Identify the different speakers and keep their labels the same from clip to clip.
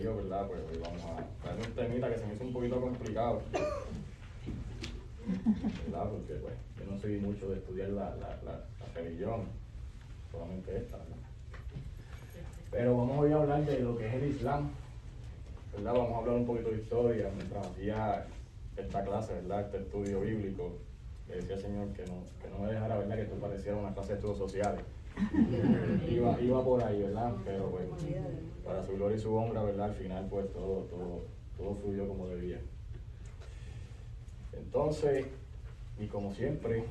Speaker 1: yo, ¿verdad? Pues hoy vamos a darle un temita que se me hizo un poquito complicado, ¿verdad? Porque pues yo no soy mucho de estudiar la religión, solamente esta, ¿verdad? Pero vamos hoy a hablar de lo que es el Islam, ¿verdad? Vamos a hablar un poquito de historia mientras hacía esta clase, ¿verdad? Este estudio bíblico. Le decía al Señor que no me dejara, ¿verdad? Que esto pareciera una clase de estudios sociales. Iba por ahí, ¿verdad? Pero pues, para su gloria y su honra, ¿verdad? Al final, pues todo fluyó como debía. Entonces, y como siempre,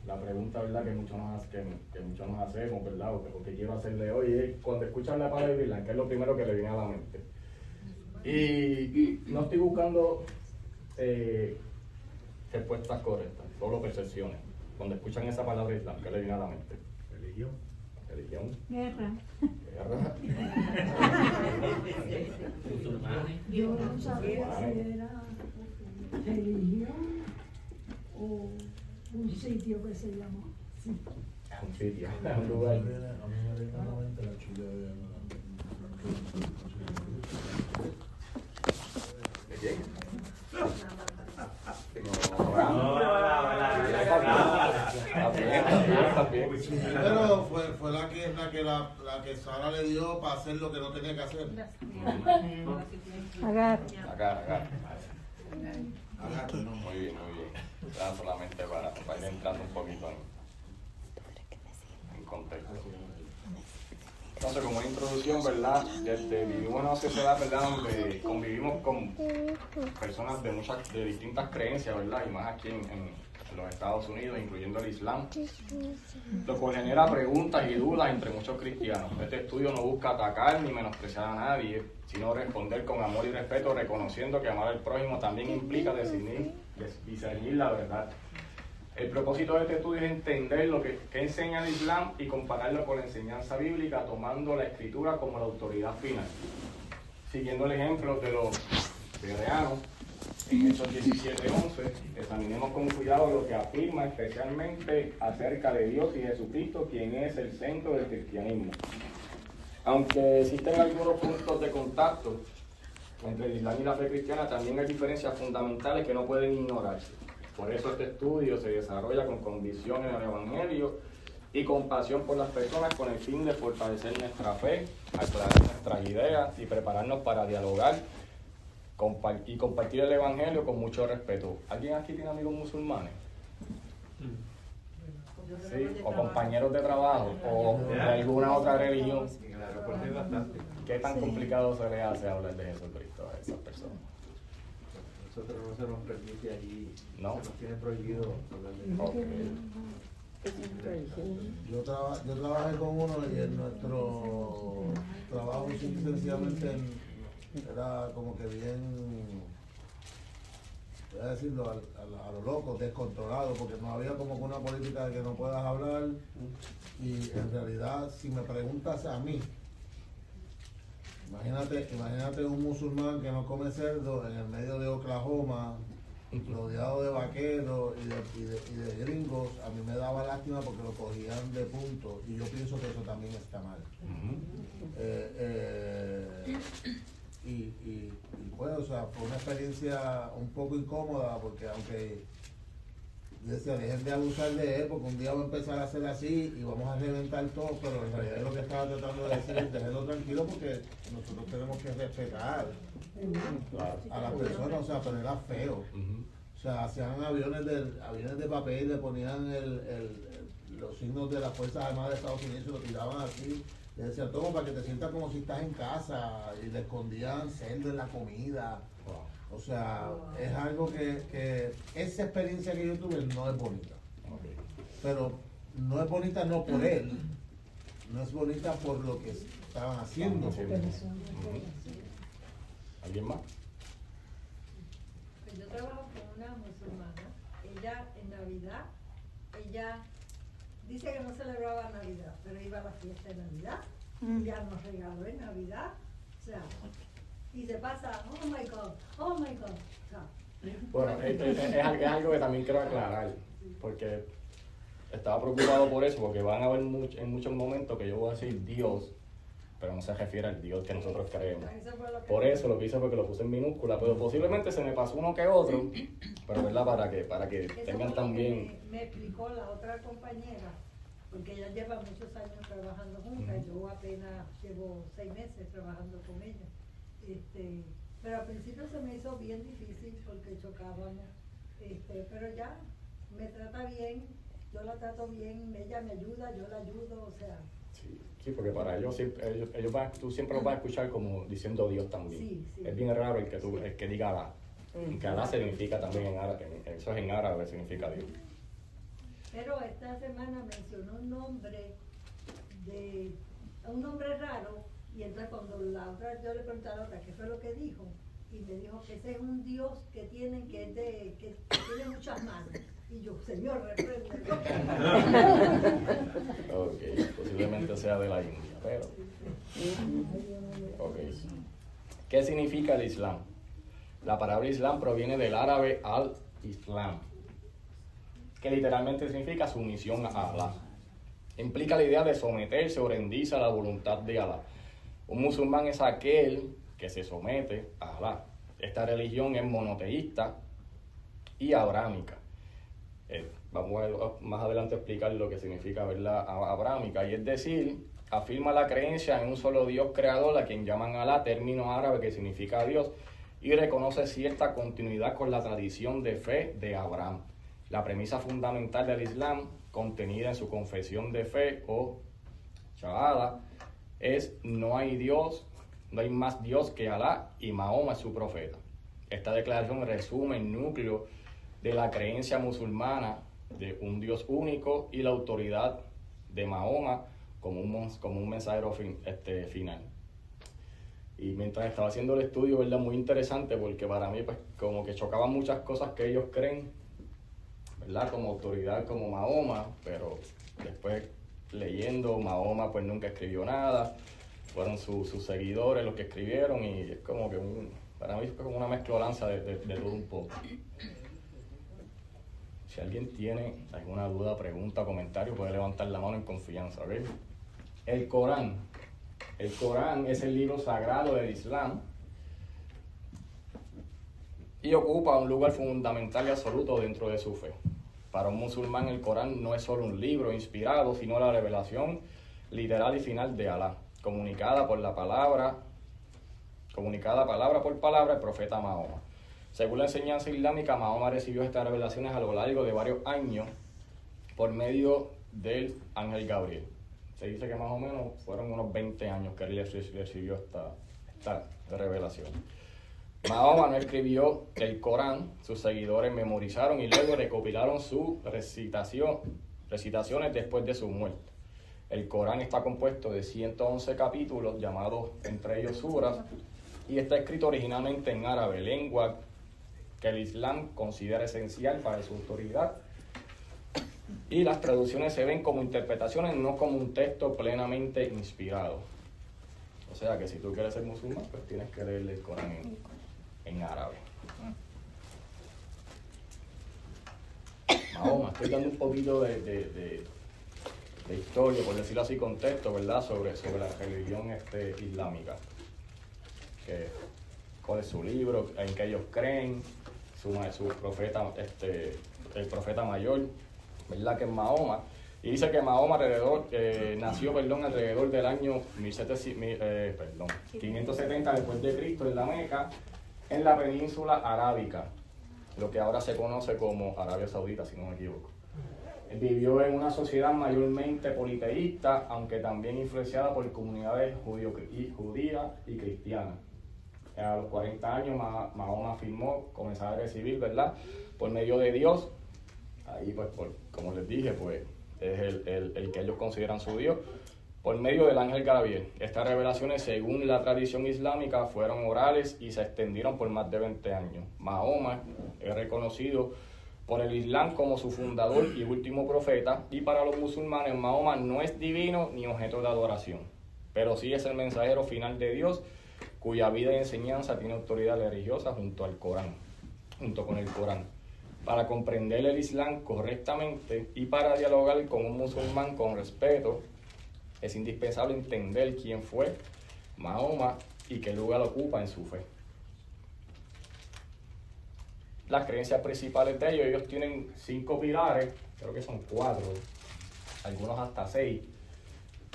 Speaker 1: la pregunta, ¿verdad? Que muchos nos hacemos, ¿verdad? O que quiero hacerle hoy es, cuando escuchan la palabra de Islam, ¿qué es lo primero que le viene a la mente? Y no estoy buscando respuestas correctas, solo percepciones. Cuando escuchan esa palabra Islam, ¿qué le viene a la mente?
Speaker 2: Religión.
Speaker 3: Guerra.
Speaker 4: Yo no sabía si era religión o un sitio que se llamó. Sí.
Speaker 1: Un sitio, un lugar.
Speaker 2: A mí me viene a la mente la chula de
Speaker 1: ¿De quién?
Speaker 2: Pero fue la que Sara le dio para hacer lo que no tenía que hacer.
Speaker 3: Agar.
Speaker 1: Muy bien. Era solamente para ir entrando un poquito en contexto. Entonces, como introducción, ¿verdad? Vivimos en una sociedad, ¿verdad? Donde convivimos con personas de distintas creencias, ¿verdad? Y más aquí en los Estados Unidos, incluyendo el Islam, lo cual genera preguntas y dudas entre muchos cristianos. Este estudio no busca atacar ni menospreciar a nadie, sino responder con amor y respeto, reconociendo que amar al prójimo también implica discernir la verdad. El propósito de este estudio es entender lo que enseña el Islam y compararlo con la enseñanza bíblica, tomando la escritura como la autoridad final. Siguiendo el ejemplo de los bereanos, en Hechos 17:11, examinemos con cuidado lo que afirma especialmente acerca de Dios y Jesucristo, quien es el centro del cristianismo. Aunque existen algunos puntos de contacto entre el Islam y la fe cristiana, también hay diferencias fundamentales que no pueden ignorarse. Por eso este estudio se desarrolla con convicción en el Evangelio y compasión por las personas con el fin de fortalecer nuestra fe, aclarar nuestras ideas y prepararnos para dialogar y compartir el Evangelio con mucho respeto. ¿Alguien aquí tiene amigos musulmanes? Sí, o compañeros de trabajo, o de alguna otra religión. ¿Qué tan complicado se les hace hablar de Jesucristo a esas personas?
Speaker 5: Nosotros no se nos permite allí,
Speaker 1: ¿No?
Speaker 5: se nos tiene prohibido hablar de
Speaker 2: Yo trabajé con uno y en nuestro trabajo sencillamente era como que bien, voy a decirlo, a lo loco, descontrolado, porque no había como que una política de que no puedas hablar. Y en realidad, si me preguntas a mí, imagínate un musulmán que no come cerdo en el medio de Oklahoma, rodeado de vaqueros y de gringos. A mí me daba lástima porque lo cogían de punto, y yo pienso que eso también está mal. Y pues, o sea, fue una experiencia un poco incómoda, porque aunque yo decía, dejen de abusar de él, porque un día va a empezar a hacer así y vamos a reventar todo, pero en realidad lo que estaba tratando de decir es dejarlo tranquilo, porque nosotros tenemos que respetar a las personas, o sea, pero era feo. O sea, hacían aviones de papel, le ponían los signos de las Fuerzas Armadas de Estados Unidos y lo tiraban así. Le decían, toma, para que te sientas como si estás en casa, y le escondían cerdo en la comida. O sea, es algo que esa experiencia que yo tuve no es bonita. Pero no es bonita no por él, no es bonita por lo que estaban haciendo.
Speaker 1: ¿Alguien más?
Speaker 6: Pues yo trabajo con una musulmana. Ella en Navidad, ella dice que no celebraba Navidad, pero iba a la fiesta de Navidad, y ya nos regaló en Navidad, o sea, y se pasa, oh my God, o sea.
Speaker 1: Bueno, es algo que también quiero aclarar, porque estaba preocupado por eso, porque van a haber en muchos momentos que yo voy a decir Dios, pero no se refiere al Dios que nosotros creemos.
Speaker 6: Eso fue lo que
Speaker 1: Por eso lo que hice fue que lo puse en minúscula, pero posiblemente se me pasó uno que otro, pero ¿verdad? Para que
Speaker 6: Eso
Speaker 1: tengan
Speaker 6: fue lo
Speaker 1: también...
Speaker 6: que me explicó la otra compañera, porque ella lleva muchos años trabajando juntas, yo apenas llevo 6 meses trabajando con ella. Pero al principio se me hizo bien difícil porque chocábamos, pero ya me trata bien, yo la trato bien, ella me ayuda, yo la ayudo, o sea...
Speaker 1: Sí, porque para ellos, tú siempre los vas a escuchar como diciendo Dios también.
Speaker 6: Sí, sí.
Speaker 1: Es bien raro el que diga Alá. Que Alá significa también en árabe, eso es en árabe, significa Dios.
Speaker 6: Pero esta semana mencionó un nombre raro, y entonces cuando la otra, yo le pregunté a la otra qué fue lo que dijo, y me dijo que ese es un Dios que tiene tiene muchas manos. Y yo, Señor, repréndelo.
Speaker 1: Ok, posiblemente sea de la India, pero... Ok. ¿Qué significa el Islam? La palabra Islam proviene del árabe al-Islam, que literalmente significa sumisión a Alá. Implica la idea de someterse o rendirse a la voluntad de Alá. Un musulmán es aquel que se somete a Alá. Esta religión es monoteísta y abrámica. Vamos más adelante a explicar lo que significa, ¿verdad?, abrámica, y es decir, afirma la creencia en un solo Dios creador, a quien llaman Alá, término árabe que significa Dios, y reconoce cierta continuidad con la tradición de fe de Abraham. La premisa fundamental del Islam, contenida en su confesión de fe o shahada, es: no hay más Dios que Alá, y Mahoma es su profeta. Esta declaración resume el núcleo de la creencia musulmana de un Dios único y la autoridad de Mahoma como un mensajero final. Y mientras estaba haciendo el estudio, ¿verdad?, muy interesante, porque para mí pues como que chocaban muchas cosas que ellos creen, ¿verdad?, como autoridad como Mahoma, pero después leyendo, Mahoma pues nunca escribió nada, fueron sus seguidores los que escribieron, y es como que para mí es como una mezcloranza de todo un poco. Si alguien tiene alguna duda, pregunta o comentario, puede levantar la mano en confianza, ¿ok? El Corán es el libro sagrado del Islam y ocupa un lugar fundamental y absoluto dentro de su fe. Para un musulmán, el Corán no es solo un libro inspirado, sino la revelación literal y final de Alá, comunicada palabra por palabra el profeta Mahoma. Según la enseñanza islámica, Mahoma recibió estas revelaciones a lo largo de varios años por medio del ángel Gabriel. Se dice que más o menos fueron unos 20 años que él recibió esta revelación. Mahoma no escribió el Corán, sus seguidores memorizaron y luego recopilaron sus recitaciones después de su muerte. El Corán está compuesto de 111 capítulos, llamados entre ellos suras, y está escrito originalmente en árabe, lengua que el Islam considera esencial para su autoridad, y las traducciones se ven como interpretaciones, no como un texto plenamente inspirado. O sea que si tú quieres ser musulmán, pues tienes que leer el Corán en árabe. Mahoma, estoy dando un poquito de historia, por decirlo así, contexto, ¿verdad?, sobre la religión islámica. Cuál es su libro, en qué ellos creen, su profeta, el profeta mayor, ¿verdad?, que es Mahoma. Y dice que Mahoma nació alrededor del año 570 después de Cristo en la Meca, en la península arábica, lo que ahora se conoce como Arabia Saudita, si no me equivoco. Él vivió en una sociedad mayormente politeísta, aunque también influenciada por comunidades judías y cristianas. A los 40 años Mahoma afirmó comenzar a recibir, ¿verdad?, por medio de Dios. Ahí pues, como les dije, pues es el que ellos consideran su Dios, por medio del ángel Gabriel. Estas revelaciones, según la tradición islámica, fueron orales y se extendieron por más de 20 años. Mahoma es reconocido por el Islam como su fundador y último profeta, y para los musulmanes Mahoma no es divino ni objeto de adoración, pero sí es el mensajero final de Dios, cuya vida y enseñanza tiene autoridad religiosa junto con el Corán. Para comprender el Islam correctamente y para dialogar con un musulmán con respeto, es indispensable entender quién fue Mahoma y qué lugar ocupa en su fe. Las creencias principales de ellos tienen 5 pilares, creo que son 4, algunos hasta 6,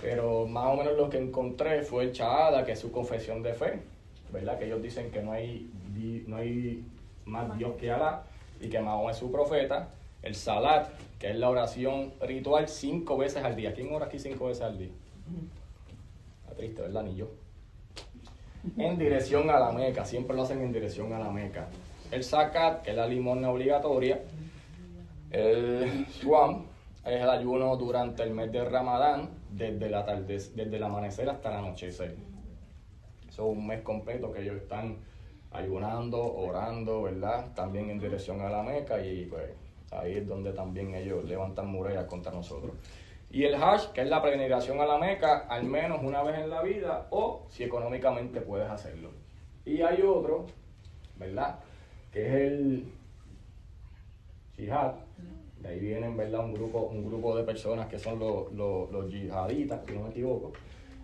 Speaker 1: pero más o menos lo que encontré fue el Shahada, que es su confesión de fe, ¿verdad? Que ellos dicen que no hay más Dios que Alá y que Mahoma es su profeta. El Salat, que es la oración ritual 5 veces al día. ¿Quién ora aquí 5 veces al día? Está triste, ¿verdad? Ni yo. En dirección a la Meca, siempre lo hacen en dirección a la Meca. El Zakat, que es la limosna obligatoria. El Swam es el ayuno durante el mes de Ramadán, desde el amanecer hasta el anochecer. Eso es un mes completo que ellos están ayunando, orando, ¿verdad? También en dirección a la Meca, y pues ahí es donde también ellos levantan murallas contra nosotros. Y el Hajj, que es la peregrinación a la Meca, al menos una vez en la vida, o si económicamente puedes hacerlo. Y hay otro, ¿verdad?, que es el Jihad. De ahí vienen, ¿verdad?, un grupo de personas que son los yihaditas, si no me equivoco.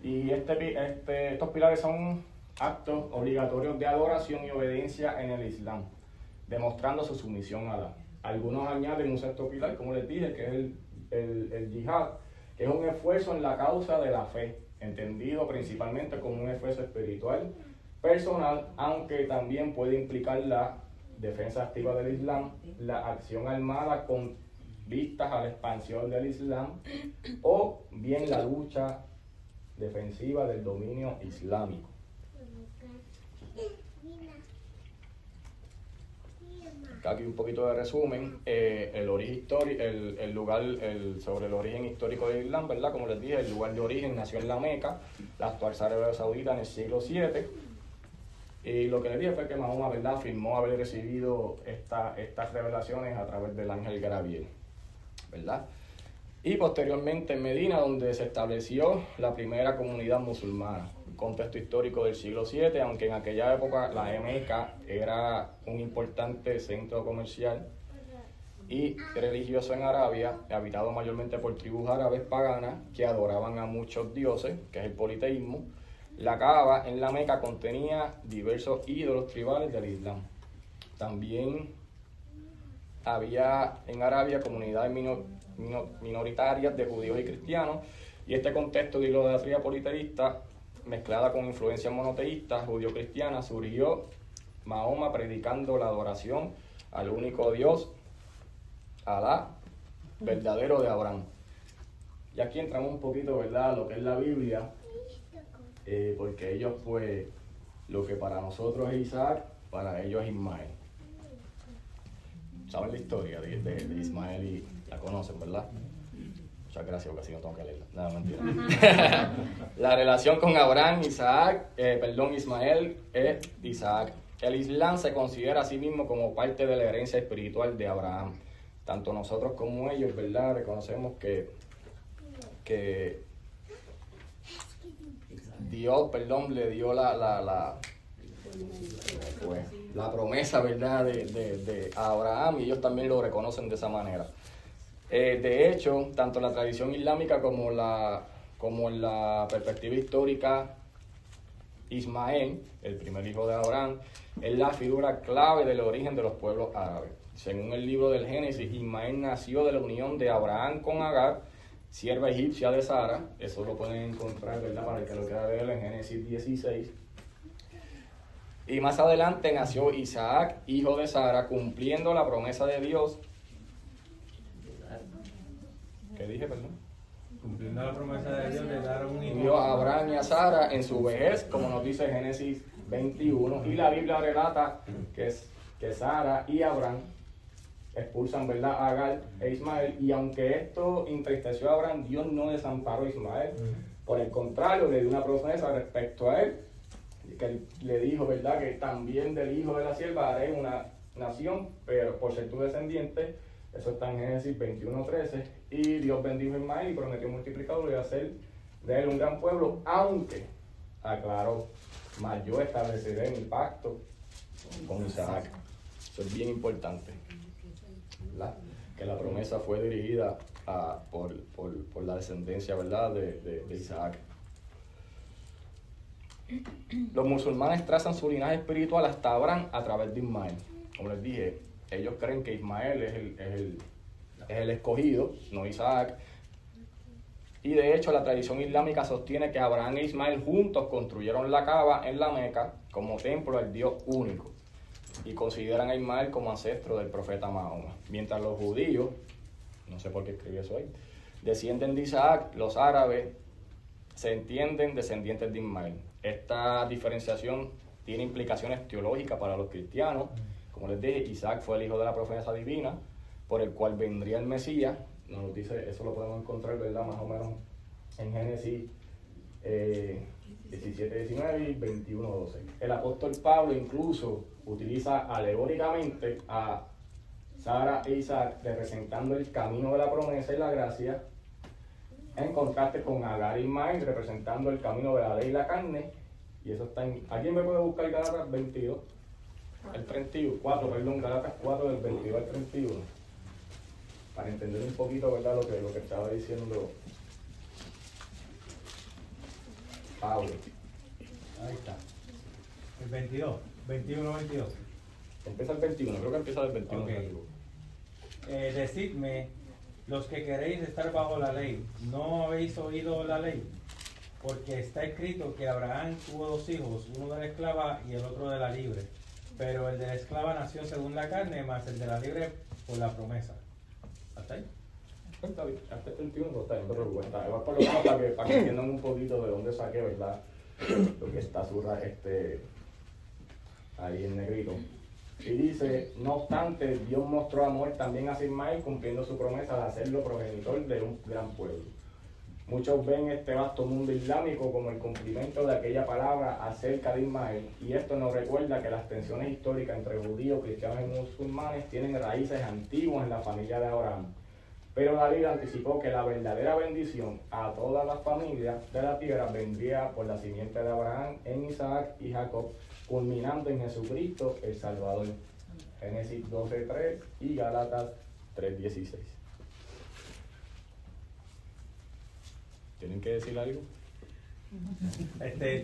Speaker 1: Y estos pilares son actos obligatorios de adoración y obediencia en el Islam, demostrando su sumisión a Alá. Algunos añaden un sexto pilar, como les dije, que es el yihad, que es un esfuerzo en la causa de la fe, entendido principalmente como un esfuerzo espiritual personal, aunque también puede implicar la defensa activa del Islam, la acción armada con vistas a la expansión del Islam, o bien la lucha defensiva del dominio islámico. Aquí un poquito de resumen, el origen histórico, sobre el origen histórico del Islam, ¿verdad? Como les dije, el lugar de origen nació en la Meca, la actual Arabia Saudita, en el siglo VII. Y lo que les dije fue que Mahoma, ¿verdad?, afirmó haber recibido estas revelaciones a través del ángel Gabriel, ¿verdad? Y posteriormente en Medina, donde se estableció la primera comunidad musulmana. Contexto histórico del siglo VII, aunque en aquella época la Meca era un importante centro comercial y religioso en Arabia, habitado mayormente por tribus árabes paganas que adoraban a muchos dioses, que es el politeísmo. La Kaaba en la Meca contenía diversos ídolos tribales del Islam. También había en Arabia comunidades minoritarias de judíos y cristianos, y este contexto de idolatría politeísta mezclada con influencias monoteístas judío-cristianas, surgió Mahoma predicando la adoración al único Dios, Alá, verdadero de Abraham. Y aquí entramos un poquito, ¿verdad?, a lo que es la Biblia, porque ellos, pues, lo que para nosotros es Isaac, para ellos es Ismael. ¿Saben la historia de Ismael? Y la conocen, ¿verdad? Muchas gracias, porque así no tengo que leerla. Nada, mentira. La relación con Abraham, Ismael es Isaac. El Islam se considera a sí mismo como parte de la herencia espiritual de Abraham. Tanto nosotros como ellos, ¿verdad?, reconocemos que Dios, le dio la promesa, ¿verdad?, de Abraham, y ellos también lo reconocen de esa manera. De hecho, tanto la tradición islámica como en la perspectiva histórica, Ismael, el primer hijo de Abraham, es la figura clave del origen de los pueblos árabes. Según el libro del Génesis, Ismael nació de la unión de Abraham con Agar, sierva egipcia de Sara. Eso lo pueden encontrar, ¿verdad?, para el que lo quiera ver, en Génesis 16. Y más adelante nació Isaac, hijo de Sara, cumpliendo la promesa de Dios. ¿Qué dije, perdón?
Speaker 5: Cumpliendo la promesa de Dios de dar un hijo
Speaker 1: Dio a Abraham y a Sara en su vejez, como nos dice Génesis 21. Y la Biblia relata que Sara y Abraham expulsan, ¿verdad?, a Agar e Ismael. Y aunque esto entristeció a Abraham, Dios no desamparó a Ismael. Por el contrario, le dio una promesa respecto a él, que le dijo, ¿verdad?, que también del hijo de la sierva haré una nación, pero por ser tu descendiente. Eso está en Génesis 21:13. Y Dios bendijo a Ismael y prometió multiplicarlo y hacer de él un gran pueblo, aunque aclaró, mas yo estableceré mi pacto con Isaac. Eso es bien importante, ¿verdad? que la promesa fue dirigida por la descendencia, ¿verdad?, de Isaac. Los musulmanes trazan su linaje espiritual hasta Abraham a través de Ismael. Como les dije, ellos creen que Ismael es el escogido, no Isaac. Y de hecho la tradición islámica sostiene que Abraham e Ismael juntos construyeron la Kaaba en la Meca como templo al Dios único. Y consideran a Ismael como ancestro del profeta Mahoma. Mientras los judíos, no sé por qué escribí eso ahí, descienden de Isaac, los árabes se entienden descendientes de Ismael. Esta diferenciación tiene implicaciones teológicas para los cristianos. Como les dije, Isaac fue el hijo de la promesa divina, por el cual vendría el Mesías. Nos dice, eso lo podemos encontrar, ¿verdad?, más o menos en Génesis 17:19 y 21:12. El apóstol Pablo incluso utiliza alegóricamente a Sara e Isaac representando el camino de la promesa y la gracia, en contraste con Agar y Ismael representando el camino de la ley y la carne. Y eso está en... ¿Alguien me puede buscar Gálatas 22? El 34, perdón, Gálatas 4 del 22 al 31. Para entender un poquito, ¿verdad?, lo que estaba diciendo Pablo.
Speaker 7: Ahí está. El 22, 21-22.
Speaker 1: Empieza el 21, creo que empieza el 21.
Speaker 7: Ok. Decidme, los que queréis estar bajo la ley, ¿no habéis oído la ley? Porque está escrito que Abraham tuvo 2 hijos, uno de la esclava y el otro de la libre. Pero el de la esclava nació según la carne, más el de la libre por la promesa. ¿Hasta ahí?
Speaker 1: Está bien, hasta el 21 no está bien, pero bueno, va por lo menos para que entiendan un poquito de dónde saqué, ¿verdad?, lo que está ahí en negrito. Y dice, no obstante, Dios mostró amor también a Ismael, cumpliendo su promesa de hacerlo progenitor de un gran pueblo. Muchos ven este vasto mundo islámico como el cumplimiento de aquella palabra acerca de Ismael, y esto nos recuerda que las tensiones históricas entre judíos, cristianos y musulmanes tienen raíces antiguas en la familia de Abraham. Pero la Biblia anticipó que la verdadera bendición a todas las familias de la tierra vendría por la simiente de Abraham en Isaac y Jacob, culminando en Jesucristo el Salvador. Génesis 12:3 y Gálatas 3:16. ¿Tienen que decir algo?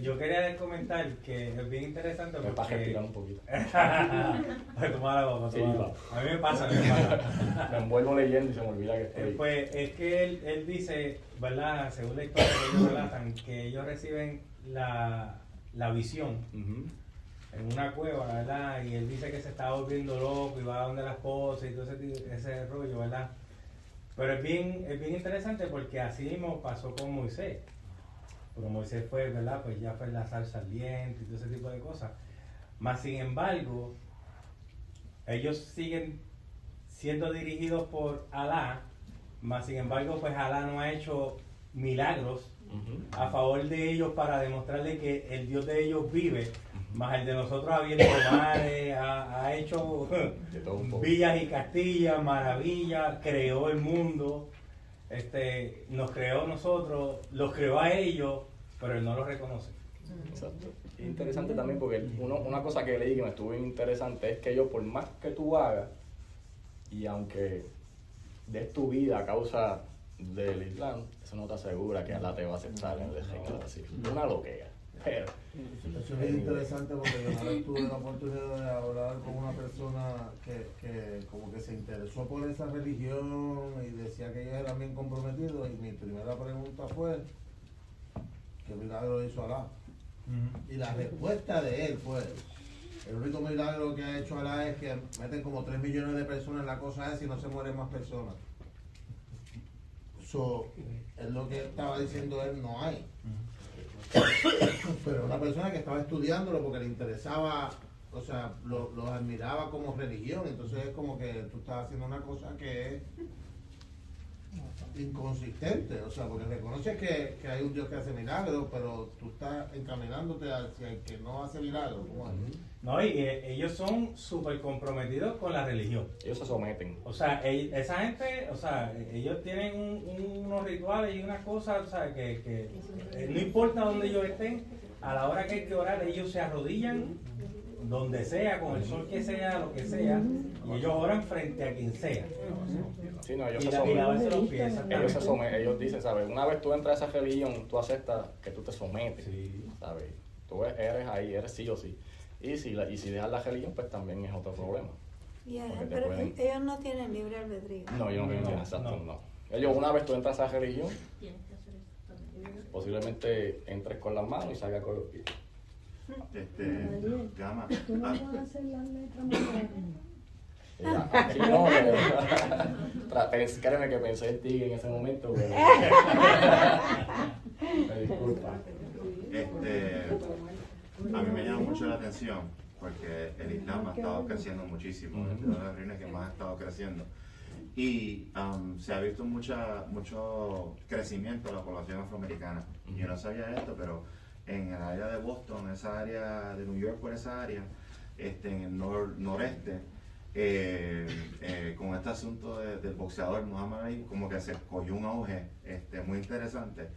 Speaker 7: Yo quería comentar que es bien interesante
Speaker 1: Me pasa
Speaker 7: porque...
Speaker 1: respirar un poquito.
Speaker 7: Para tomar agua,
Speaker 1: Sí,
Speaker 7: A mí me pasa.
Speaker 1: Me envuelvo leyendo y se me olvida que estoy.
Speaker 7: Pues es que él dice, ¿verdad?, según la historia que ellos relatan, que ellos reciben la visión en una cueva, ¿verdad? Y él dice que se está volviendo loco y va donde la esposa y todo ese rollo, ¿verdad? Pero es bien interesante porque así mismo pasó con Moisés. Pero Moisés fue, ¿verdad?, pues ya fue la zarza ardiente y todo ese tipo de cosas. Mas sin embargo, ellos siguen siendo dirigidos por Alá, mas sin embargo, pues Alá no ha hecho milagros a favor de ellos para demostrarle que el Dios de ellos vive, más el de nosotros ha abierto mares, ha hecho villas y castillas, maravillas, creó el mundo, nos creó nosotros, los creó a ellos, pero él no los reconoce.
Speaker 1: Exacto. Es interesante también porque una cosa que leí que me estuvo bien interesante es que ellos, por más que tú hagas, y aunque des tu vida a causa del Islam, eso no te asegura que Allah te va a aceptar en el reino así. Una loquera. Pero
Speaker 2: eso es bien interesante porque yo una vez tuve la oportunidad de hablar con una persona que como que se interesó por esa religión y decía que ellos eran bien comprometidos, y mi primera pregunta fue ¿qué milagro hizo Alá? Y la respuesta de él fue: el único milagro que ha hecho Alá es que meten como 3 millones de personas en la cosa esa y no se mueren más personas. Es lo que estaba diciendo él, no hay. Pero una persona que estaba estudiándolo porque le interesaba, o sea, los admiraba como religión. Entonces es como que tú estás haciendo una cosa que es inconsistente, o sea, porque reconoces que hay un Dios que hace milagros, pero tú estás encaminándote hacia el que no hace milagros. ¿Cómo es?
Speaker 7: No, y ellos son súper comprometidos con la religión.
Speaker 1: ellos se someten.
Speaker 7: O sea, esa gente, o sea, ellos tienen unos rituales y unas cosas, o sea, que no importa dónde ellos estén, a la hora que hay que orar, ellos se arrodillan donde sea, con el sol que sea, lo que sea, y ellos oran frente a quien sea.
Speaker 1: Sí, no, ellos
Speaker 7: Y
Speaker 1: se
Speaker 7: y lavarse
Speaker 1: someten.
Speaker 7: los pies,
Speaker 1: Ellos se
Speaker 7: exactamente.
Speaker 1: someten, ellos dicen, ¿sabes? Una vez tú entras a esa religión, tú aceptas que tú te sometes,
Speaker 7: Sí.
Speaker 1: ¿sabes? Tú eres ahí, eres sí o sí. Y si dejas la religión, pues también es otro problema. Porque te
Speaker 3: Pero
Speaker 1: pueden-
Speaker 3: ellos no tienen libre albedrío.
Speaker 1: No, yo no creo que
Speaker 7: No,
Speaker 1: exacto,
Speaker 7: no.
Speaker 1: no. Ellos, una vez tú entras a esa religión, posiblemente entres con las manos y salgas con los pies.
Speaker 4: Daniel,
Speaker 8: Gama.
Speaker 4: tú no vas a hacer las letras modernas.
Speaker 1: Aquí no, créeme que pensé en ti en ese momento, pero... Me disculpa.
Speaker 8: A mí me llama mucho la atención porque el Islam ha estado creciendo muchísimo, es una de las religiones que más ha estado creciendo. Y se ha visto mucho crecimiento de la población afroamericana. Yo no sabía esto, pero en el área de Boston, esa área de New York, por esa área, en el noreste, con este asunto del boxeador Muhammad Ali, como que se cogió un auge muy interesante.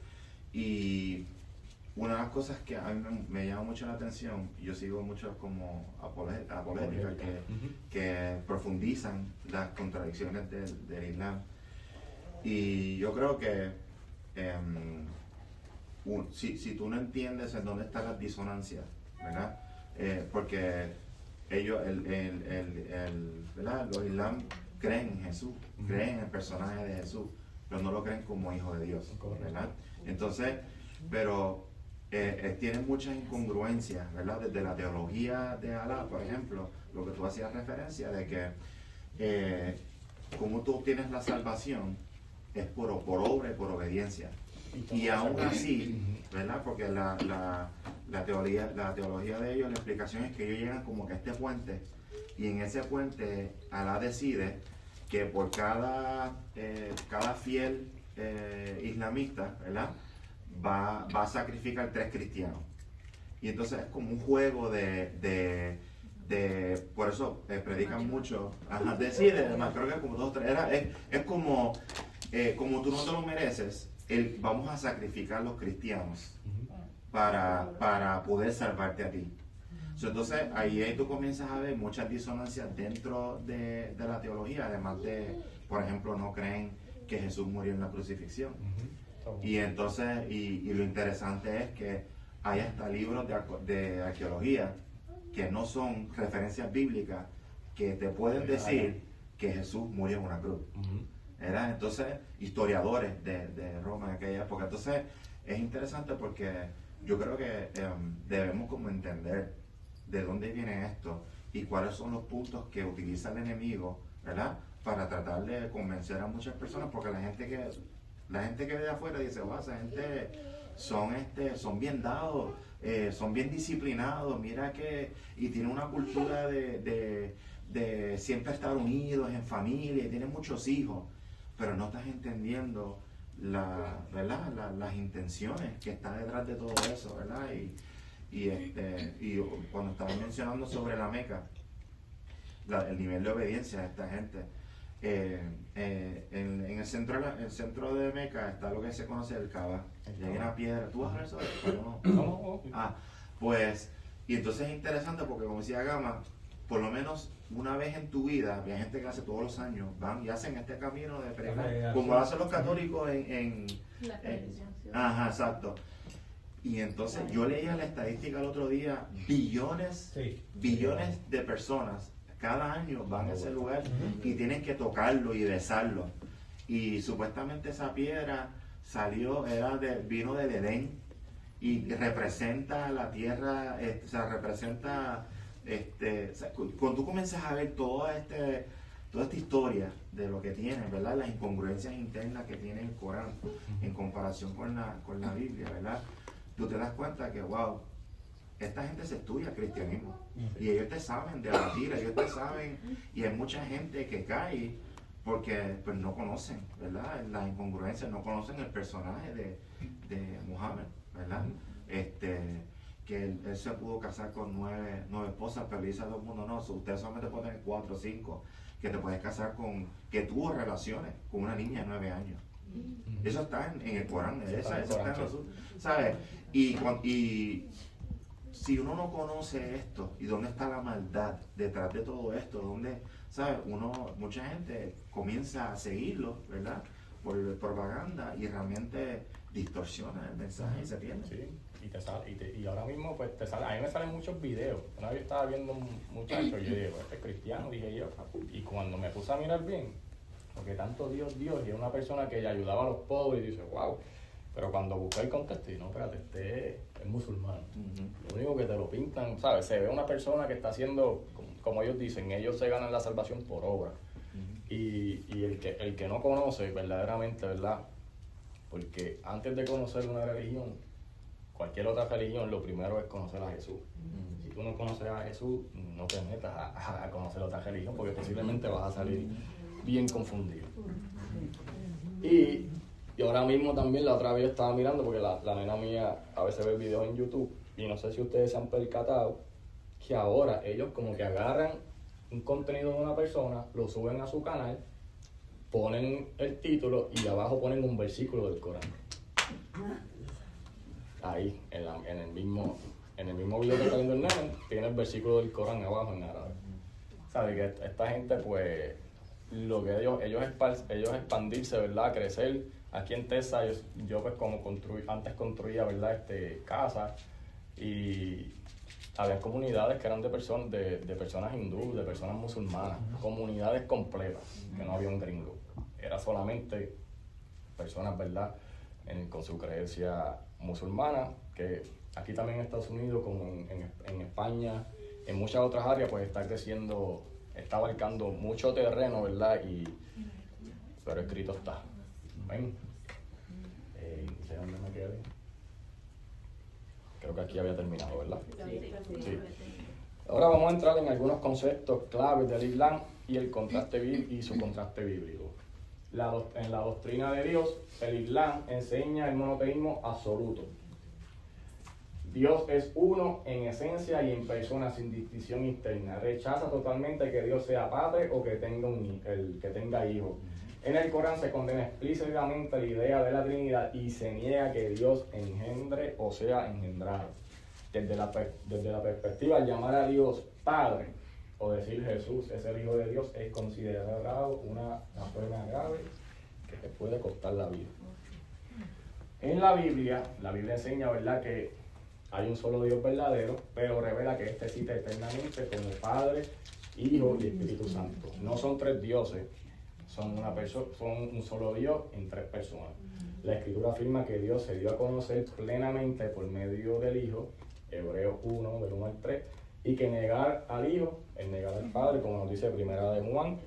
Speaker 8: Y una de las cosas que a mí me llama mucho la atención, yo sigo mucho como apologéticas que profundizan las contradicciones del Islam. Y yo creo que si tú no entiendes en dónde están las disonancias, ¿verdad? Porque ellos, ¿verdad? Los Islam creen en Jesús, creen en el personaje de Jesús, pero no lo creen como hijo de Dios, ¿verdad? Entonces, pero tienen muchas incongruencias, ¿verdad? Desde la teología de Alá, por ejemplo, lo que tú hacías referencia de que como tú obtienes la salvación es por obra y por obediencia. Y aún así, ¿verdad? Porque la teología de ellos, la explicación es que ellos llegan como que a este puente, y en ese puente Alá decide que por cada fiel islamista, ¿verdad? Va a sacrificar 3 cristianos. Y entonces es como un juego por eso predican mucho, además creo que como 2 o 3, es como tú no te lo mereces, vamos a sacrificar los cristianos para poder salvarte a ti. Entonces ahí tú comienzas a ver muchas disonancias dentro de la teología, además de, por ejemplo, no creen que Jesús murió en la crucifixión. Y entonces, y lo interesante es que hay hasta libros de arqueología que no son referencias bíblicas que te pueden decir que Jesús murió en una cruz. ¿Verdad? Entonces, historiadores de Roma en aquella época. Entonces, es interesante porque yo creo que debemos como entender de dónde viene esto y cuáles son los puntos que utiliza el enemigo, ¿verdad? Para tratar de convencer a muchas personas, porque la gente que ve de afuera dice, wow, esa gente son bien dados, son bien disciplinados, mira que, y tienen una cultura de siempre estar unidos en familia, y tienen muchos hijos, pero no estás entendiendo ¿verdad? Las intenciones que están detrás de todo eso, ¿verdad? Y cuando estaba mencionando sobre la Meca, el nivel de obediencia de esta gente, en el centro de Meca está lo que se conoce el Kaaba. Y hay una piedra. ¿Tú vas a ver eso?
Speaker 1: No.
Speaker 8: Pues, y entonces es interesante porque, como decía Gama, por lo menos una vez en tu vida, hay gente que hace todos los años, van y hacen este camino de peregrinación, como lo hacen los católicos
Speaker 9: La peregrinación.
Speaker 8: Ajá, exacto. Y entonces yo leía la estadística el otro día, billones de personas cada año van a ese lugar y tienen que tocarlo y besarlo. Y supuestamente esa piedra vino del Edén y representa la tierra, representa, cuando tú comienzas a ver toda esta historia de lo que tienen, ¿verdad? Las incongruencias internas que tiene el Corán en comparación con la Biblia, ¿verdad? Tú te das cuenta que, wow, esta gente se estudia el cristianismo y ellos te saben debatir, ellos te saben, y hay mucha gente que cae porque pues no conocen, ¿verdad? Las incongruencias, no conocen el personaje de Muhammad, ¿verdad? Que él se pudo casar con 9 esposas, pero le dice a todo el mundo, no, ustedes solamente pueden tener 4 o 5, que te puedes casar que tuvo relaciones con una niña de 9 años. Eso está en el Corán, eso está en los, ¿sabes? Y si uno no conoce esto y dónde está la maldad detrás de todo esto, donde, ¿sabes? Mucha gente comienza a seguirlo, ¿verdad? Por propaganda y realmente distorsiona el mensaje y se pierde.
Speaker 1: Sí, y te sale, y ahora mismo pues te sale, a mí me salen muchos videos. Una vez estaba viendo un muchacho y yo dije, este es cristiano, dije yo, y cuando me puse a mirar bien, porque tanto Dios, y es una persona que ayudaba a los pobres, y dice, wow, pero cuando busqué el contexto, y no, espérate, este es musulmán. Lo único que te lo pintan, ¿sabes? Se ve una persona que está haciendo, como ellos dicen, ellos se ganan la salvación por obra. Y el que no conoce verdaderamente, ¿verdad? Porque antes de conocer una religión, cualquier otra religión, lo primero es conocer a Jesús. Si tú no conoces a Jesús, no te metas a conocer otra religión, porque posiblemente vas a salir bien confundido. Y ahora mismo también, la otra vez estaba mirando, porque la nena mía a veces ve videos en YouTube, y no sé si ustedes se han percatado, que ahora ellos como que agarran un contenido de una persona, lo suben a su canal, ponen el título y abajo ponen un versículo del Corán. Ahí, en el mismo video que está viendo el nene, tiene el versículo del Corán abajo en árabe. ¿Sabes? Que esta gente, pues, lo que ellos expandirse, ¿verdad? Crecer. Aquí en Texas, yo pues como antes construía, ¿verdad? Casas, y había comunidades que eran de personas hindúes, de personas musulmanas, comunidades completas, que no había un gringo. Era solamente personas, ¿verdad? Con su creencia musulmana, que aquí también en Estados Unidos, como en España, en muchas otras áreas, pues está creciendo, está abarcando mucho terreno, ¿verdad? Pero escrito está. ¿Ven? No sé dónde me quedé. Creo que aquí había terminado, ¿verdad? Sí. Ahora vamos a entrar en algunos conceptos claves del Islam y su contraste bíblico. En la doctrina de Dios, el Islam enseña el monoteísmo absoluto. Dios es uno en esencia y en persona, sin distinción interna. Rechaza totalmente que Dios sea padre o que tenga hijos. En el Corán se condena explícitamente la idea de la Trinidad y se niega que Dios engendre o sea engendrado. Desde la perspectiva, al llamar a Dios Padre o decir Jesús es el Hijo de Dios es considerado una pena grave que te puede costar la vida. En la Biblia enseña, ¿verdad?, que hay un solo Dios verdadero, pero revela que este existe eternamente como Padre, Hijo y Espíritu Santo. No son tres dioses, son un solo Dios en tres personas. La Escritura afirma que Dios se dio a conocer plenamente por medio del Hijo, Hebreos 1, del 1 al 3, y que negar al Hijo es negar al Padre, como nos dice Primera de Juan,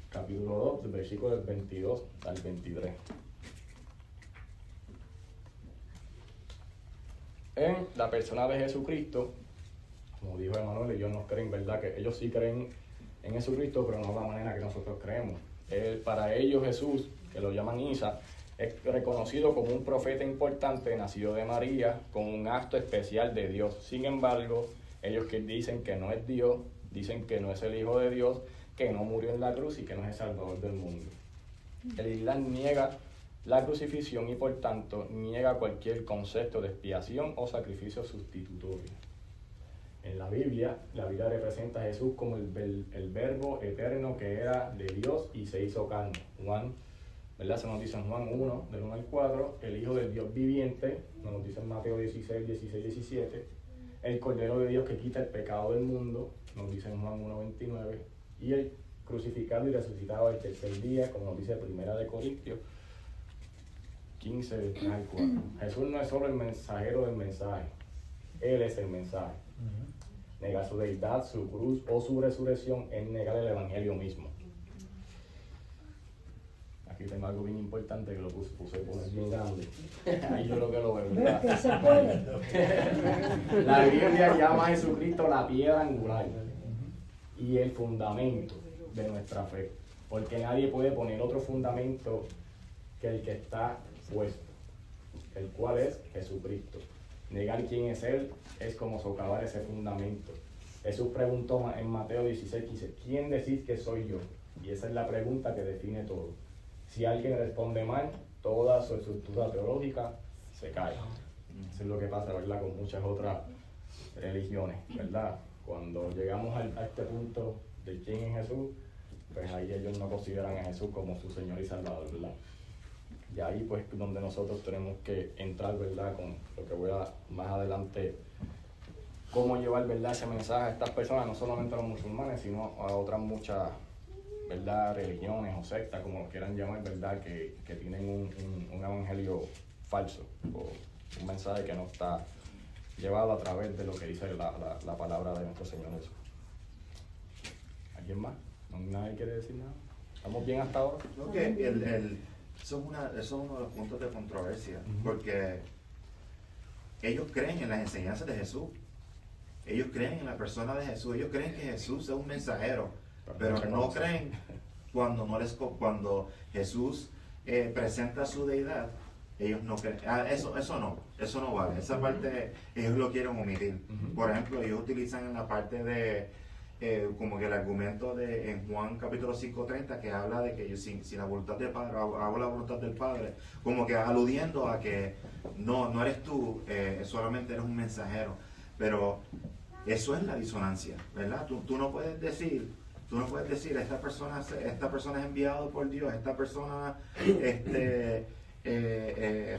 Speaker 1: capítulo 2, del versículo del 22 al 23. En la persona de Jesucristo, como dijo Emanuel, ellos no creen, ¿verdad? Que ellos sí creen en Jesucristo, pero no de la manera que nosotros creemos. Para ellos Jesús, que lo llaman Isa, es reconocido como un profeta importante, nacido de María, con un acto especial de Dios. Sin embargo, ellos que dicen que no es Dios, dicen que no es el Hijo de Dios, que no murió en la cruz y que no es el Salvador del mundo. El Islam niega la crucifixión y por tanto niega cualquier concepto de expiación o sacrificio sustitutorio. En la Biblia representa a Jesús como el verbo eterno que era de Dios y se hizo carne. Juan, ¿verdad? Se nos dice en Juan 1, del 1 al 4, el Hijo del Dios viviente, nos dice en Mateo 16, 16, 17, el Cordero de Dios que quita el pecado del mundo, nos dice en Juan 1, 29, y el crucificado y resucitado el tercer día, como nos dice Primera de Corintios 15, del 3 al 4. Jesús no es solo el mensajero del mensaje, Él es el mensaje. Negar su deidad, su cruz o su resurrección es negar el evangelio mismo. Aquí tengo algo bien importante que lo puse poner bien grande. Ahí yo creo que lo veo, ¿verdad?
Speaker 4: Que se puede.
Speaker 1: La Biblia llama a Jesucristo la piedra angular y el fundamento de nuestra fe, porque nadie puede poner otro fundamento que el que está puesto, el cual es Jesucristo. Negar quién es Él es como socavar ese fundamento. Jesús preguntó en Mateo 16, 15, ¿quién decís que soy yo? Y esa es la pregunta que define todo. Si alguien responde mal, toda su estructura teológica se cae. Eso es lo que pasa, ¿verdad?, con muchas otras religiones, ¿verdad? Cuando llegamos a este punto de quién es Jesús, pues ahí ellos no consideran a Jesús como su Señor y Salvador, ¿verdad? Y ahí pues donde nosotros tenemos que entrar, ¿verdad? Con lo que voy a más adelante, cómo llevar, ¿verdad? Ese mensaje a estas personas, no solamente a los musulmanes, sino a otras muchas, ¿verdad? Religiones o sectas, como lo quieran llamar, ¿verdad? Que tienen un evangelio falso o un mensaje que no está llevado a través de lo que dice la palabra de nuestro Señor Jesús. ¿Alguien más? ¿Nadie quiere decir nada? ¿Estamos bien hasta ahora?
Speaker 8: Creo que eso es uno de los puntos de controversia, porque ellos creen en las enseñanzas de Jesús, ellos creen en la persona de Jesús, ellos creen que Jesús es un mensajero, pero no creen cuando Jesús presenta su deidad. Ellos no creen, eso no vale, esa parte ellos lo quieren omitir. Por ejemplo, ellos utilizan en la parte de como que el argumento en Juan capítulo 5:30, que habla de que yo sin la voluntad del Padre hago la voluntad del Padre, como que aludiendo a que no eres tú, solamente eres un mensajero. Pero eso es la disonancia, ¿verdad? Tú no puedes decir esta persona es enviado por Dios, esta persona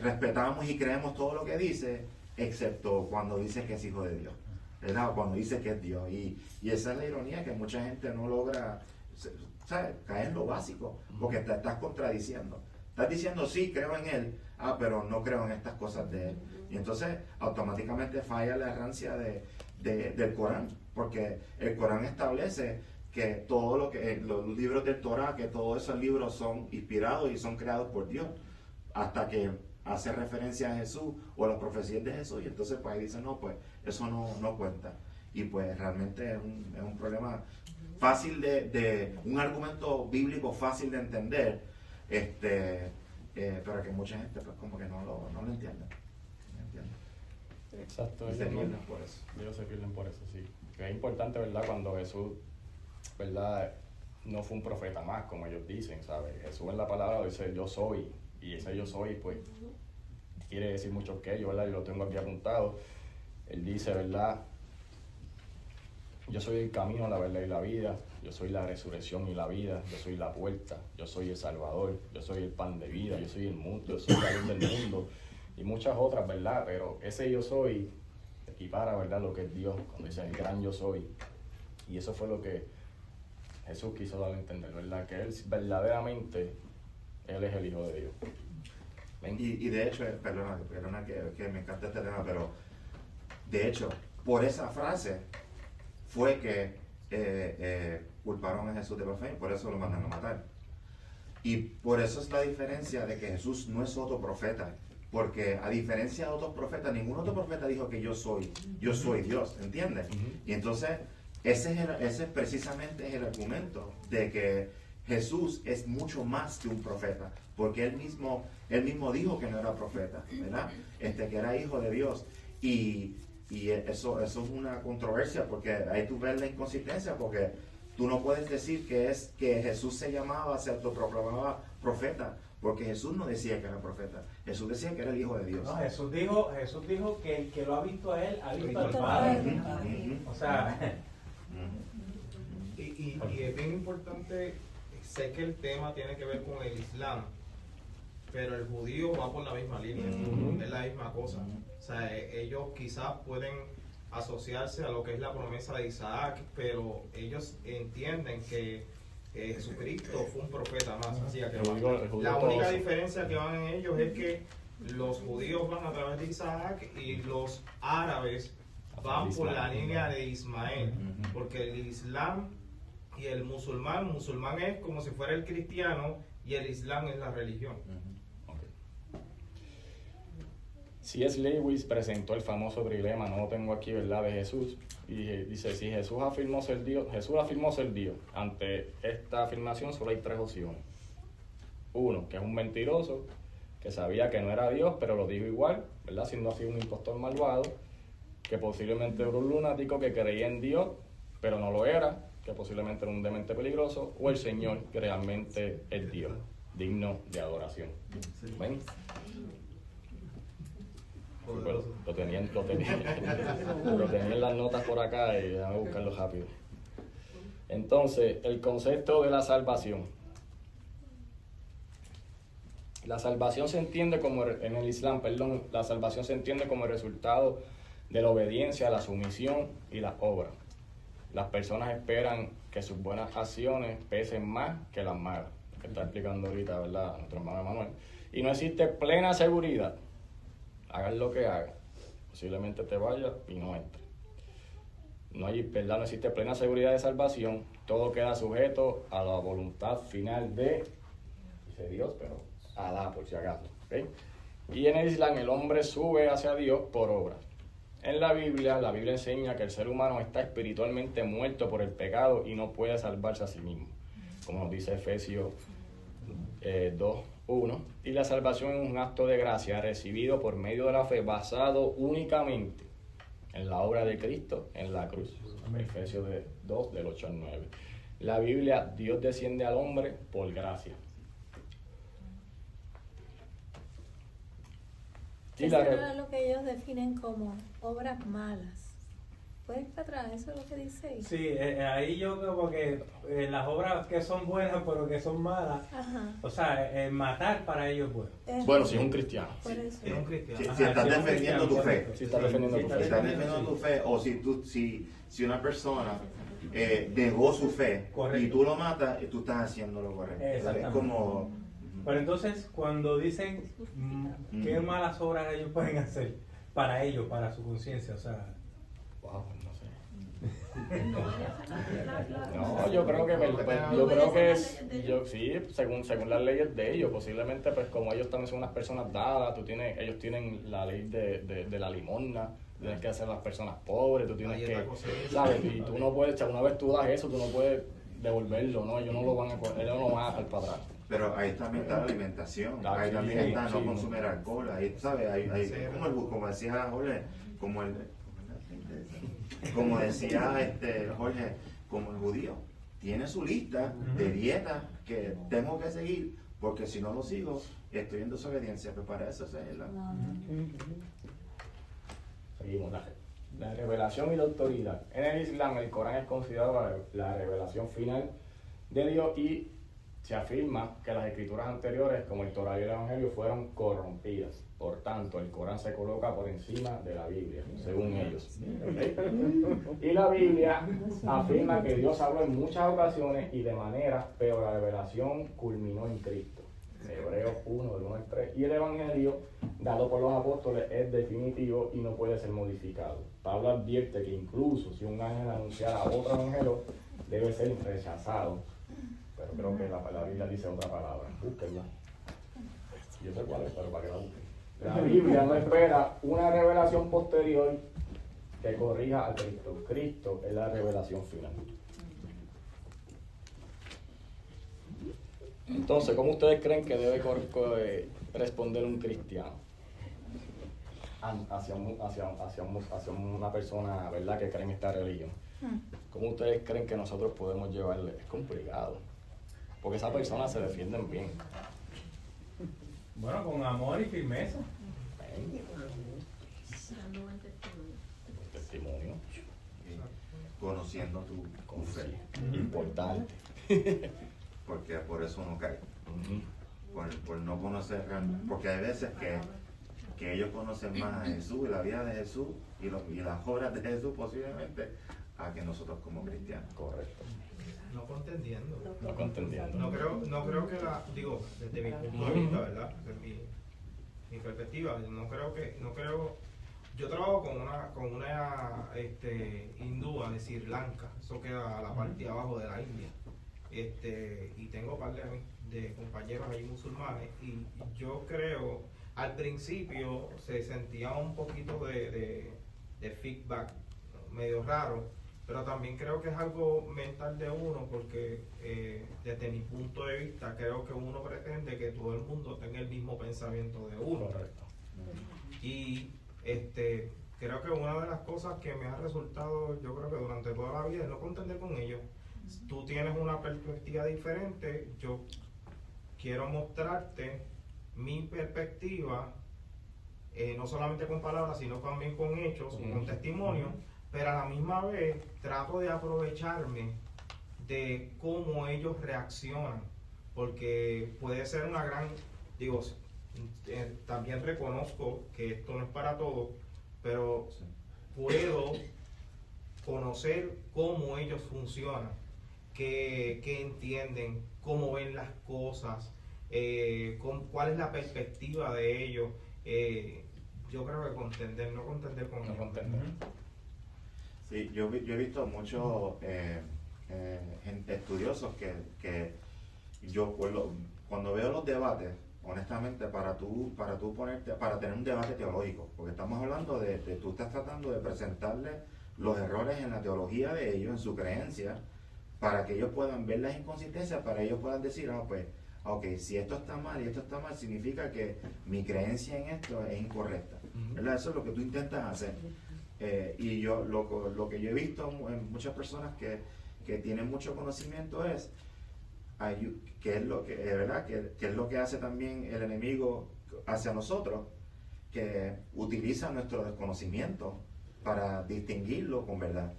Speaker 8: respetamos y creemos todo lo que dice, excepto cuando dice que es hijo de Dios, ¿verdad? Cuando dice que es Dios. Y esa es la ironía, que mucha gente no logra, ¿sabes? Caer en lo básico, porque te estás contradiciendo. Estás diciendo, sí, creo en Él, pero no creo en estas cosas de Él. Y entonces automáticamente falla la errancia del Corán, porque el Corán establece que todo los libros del Torah, que todos esos libros son inspirados y son creados por Dios, hasta que hace referencia a Jesús o a las profecías de Jesús, y entonces pues ahí dicen, no, pues eso no cuenta. Y pues realmente es un problema fácil un argumento bíblico fácil de entender, pero que mucha gente pues como que no lo entiende.
Speaker 1: Exacto,
Speaker 8: Y se pierden por eso.
Speaker 1: Ellos se pierden por eso, sí. Que es importante, ¿verdad? Cuando Jesús, ¿verdad? No fue un profeta más, como ellos dicen, ¿sabes? Jesús en la palabra dice yo soy, y ese yo soy, pues, quiere decir mucho que yo, ¿verdad? Yo lo tengo aquí apuntado. Él dice, ¿verdad? Yo soy el camino, la verdad y la vida, yo soy la resurrección y la vida, yo soy la puerta, yo soy el Salvador, yo soy el pan de vida, yo soy el mundo, yo soy la luz del mundo, y muchas otras, ¿verdad? Pero ese yo soy equipara, ¿verdad? Lo que es Dios, cuando dice el gran yo soy. Y eso fue lo que Jesús quiso dar a entender, ¿verdad? Que Él verdaderamente, Él es el Hijo de Dios. ¿Ven?
Speaker 8: Y de hecho, perdona que me encanta este tema, pero de hecho, por esa frase fue que culparon a Jesús de blasfemia y por eso lo mandan a matar. Y por eso es la diferencia de que Jesús no es otro profeta, porque a diferencia de otros profetas, ningún otro profeta dijo que yo soy Dios, ¿entiendes? Y entonces, ese precisamente es el argumento de que Jesús es mucho más que un profeta, porque él mismo dijo que no era profeta, ¿verdad? Que era hijo de Dios. Y eso es una controversia, porque ahí tú ves la inconsistencia, porque tú no puedes decir que Jesús se autoproclamaba profeta, porque Jesús no decía que era profeta. Jesús decía que era el Hijo de Dios.
Speaker 7: No, Jesús dijo que el que lo ha visto a Él, ha visto al Padre. O sea...
Speaker 10: Y es bien importante, sé que el tema tiene que ver con el Islam, pero el judío va por la misma línea, es la misma cosa. O sea, ellos quizás pueden asociarse a lo que es la promesa de Isaac, pero ellos entienden que Jesucristo fue un profeta más. Así que la única diferencia que van en ellos es que los judíos van a través de Isaac y los árabes van por la línea de Ismael, porque el Islam y el musulmán es como si fuera el cristiano y el Islam es la religión.
Speaker 1: C.S. Lewis presentó el famoso trilema, no lo tengo aquí, ¿verdad?, de Jesús, y dice, si Jesús afirmó ser Dios, ante esta afirmación solo hay tres opciones. Uno, que es un mentiroso, que sabía que no era Dios, pero lo dijo igual, ¿verdad?, siendo así un impostor malvado, que posiblemente era un lunático que creía en Dios, pero no lo era, que posiblemente era un demente peligroso, o el Señor, que realmente es Dios, digno de adoración. ¿Ven? Pero lo tenía en las notas por acá y déjame buscarlo rápido. Entonces, el concepto de la salvación. La salvación se entiende como, en el Islam, perdón, la salvación se entiende como el resultado de la obediencia, la sumisión y las obras. Las personas esperan que sus buenas acciones pesen más que las malas, que está explicando ahorita, ¿verdad?, nuestro hermano Manuel. Y no existe plena seguridad. Hagas lo que hagas, posiblemente te vayas y no entres. No hay, ¿verdad?, no existe plena seguridad de salvación. Todo queda sujeto a la voluntad final de, dice Dios, pero Alá, por si acaso. ¿Okay? Y en el Islam el hombre sube hacia Dios por obras. En la Biblia enseña que el ser humano está espiritualmente muerto por el pecado y no puede salvarse a sí mismo, como nos dice Efesios 2:1. Y la salvación es un acto de gracia recibido por medio de la fe, basado únicamente en la obra de Cristo en la cruz. Efesios 2, del 8 al 9. La Biblia, Dios desciende al hombre por gracia.
Speaker 3: Eso era lo que ellos definen como obras malas. ¿Puedes para atrás? Eso es lo que dice ahí.
Speaker 7: Sí, ahí yo como que las obras que son buenas pero que son malas,
Speaker 3: Ajá.
Speaker 7: o sea, matar para ellos es bueno.
Speaker 1: Bueno, si es un cristiano.
Speaker 3: Por eso.
Speaker 10: Es un cristiano.
Speaker 8: Si estás defendiendo tu fe.
Speaker 1: Si estás defendiendo tu
Speaker 8: Si
Speaker 1: fe.
Speaker 8: estás defendiendo tu fe, o si una persona negó su fe
Speaker 7: Correcto.
Speaker 8: y tú lo matas, tú estás haciendo lo correcto. Es
Speaker 7: Exactamente.
Speaker 8: como...
Speaker 7: Pero entonces, cuando dicen qué malas obras ellos pueden hacer para ellos, para su conciencia, o sea...
Speaker 1: Wow, no sé. No, yo creo que sí, según las leyes de ellos, posiblemente pues como ellos también son unas personas dadas, ellos tienen la ley de la limosna, tienes que hacer a las personas pobres, tú tienes que, ¿sabes? Y tú no puedes, una vez tú das eso, tú no puedes devolverlo, ¿no? Ellos no lo van a dejar para atrás.
Speaker 8: Pero ahí también está la alimentación, ahí
Speaker 1: sí,
Speaker 8: también está
Speaker 1: sí,
Speaker 8: no consumir alcohol, ahí, ¿sabes? Como decía Jorge, como decía Jorge, como el judío, tiene su lista de dietas que tengo que seguir, porque si no lo sigo, estoy en desobediencia, pero para eso es la...
Speaker 1: Seguimos. La revelación y la autoridad. En el Islam, el Corán es considerado la revelación final de Dios y se afirma que las escrituras anteriores, como el Torá y el Evangelio, fueron corrompidas. Por tanto, el Corán se coloca por encima de la Biblia, según ellos. ¿Okay? Y la Biblia afirma que Dios habló en muchas ocasiones y de maneras, pero la revelación culminó en Cristo. Hebreos 1, del 1 al 3. Y el Evangelio, dado por los apóstoles, es definitivo y no puede ser modificado. Pablo advierte que incluso si un ángel anunciara otro evangelio, debe ser rechazado. Pero creo que la Biblia dice otra palabra. Búsquenla. Yo sé cuál es, pero para que la busquen. La Biblia no espera una revelación posterior que corrija a Cristo. Cristo es la revelación final. Entonces, ¿cómo ustedes creen que debe responder un cristiano hacia una persona, ¿verdad?, que cree en esta religión? ¿Cómo ustedes creen que nosotros podemos llevarle? Es complicado, porque esas personas se defienden bien.
Speaker 7: Bueno, con amor y firmeza.
Speaker 9: Dando buen testimonio.
Speaker 1: Testimonio.
Speaker 8: Conociendo tu fe,
Speaker 1: Importante.
Speaker 8: porque por eso uno cae. Por no conocer realmente, porque hay veces que ellos conocen más a Jesús y la vida de Jesús y las obras de Jesús posiblemente a que nosotros como cristianos.
Speaker 1: Correcto.
Speaker 10: No contendiendo.
Speaker 1: No contendiendo.
Speaker 10: No creo que desde mi punto de vista, ¿verdad? Desde mi perspectiva, yo trabajo con una hindúa de Sri Lanka, eso queda a la parte de abajo de la India. Y tengo un par de compañeros ahí musulmanes y yo creo, al principio se sentía un poquito de feedback medio raro, pero también creo que es algo mental de uno porque desde mi punto de vista creo que uno pretende que todo el mundo tenga el mismo pensamiento de uno.
Speaker 1: Correcto.
Speaker 10: Y creo que una de las cosas que me ha resultado, yo creo que durante toda la vida, es no contender con ellos. Tú tienes una perspectiva diferente, yo quiero mostrarte mi perspectiva no solamente con palabras, sino también con hechos, con testimonios, pero a la misma vez trato de aprovecharme de cómo ellos reaccionan, porque puede ser una gran, digo, también reconozco que esto no es para todos, pero puedo conocer cómo ellos funcionan, qué entienden, cómo ven las cosas, cuál es la perspectiva de ellos. Yo creo que contender, no contender con ellos.
Speaker 8: Sí, yo he visto muchos estudiosos que yo cuando veo los debates, honestamente, para tener un debate teológico, porque estamos hablando de tú estás tratando de presentarle los errores en la teología de ellos, en su creencia, para que ellos puedan ver las inconsistencias, para ellos puedan decir, pues, ok, si esto está mal y esto está mal, significa que mi creencia en esto es incorrecta, ¿verdad? Eso es lo que tú intentas hacer. Y yo lo que yo he visto en muchas personas que tienen mucho conocimiento es que es lo que ¿verdad? Que es lo que hace también el enemigo hacia nosotros, que utiliza nuestro desconocimiento para distinguirlo con verdad.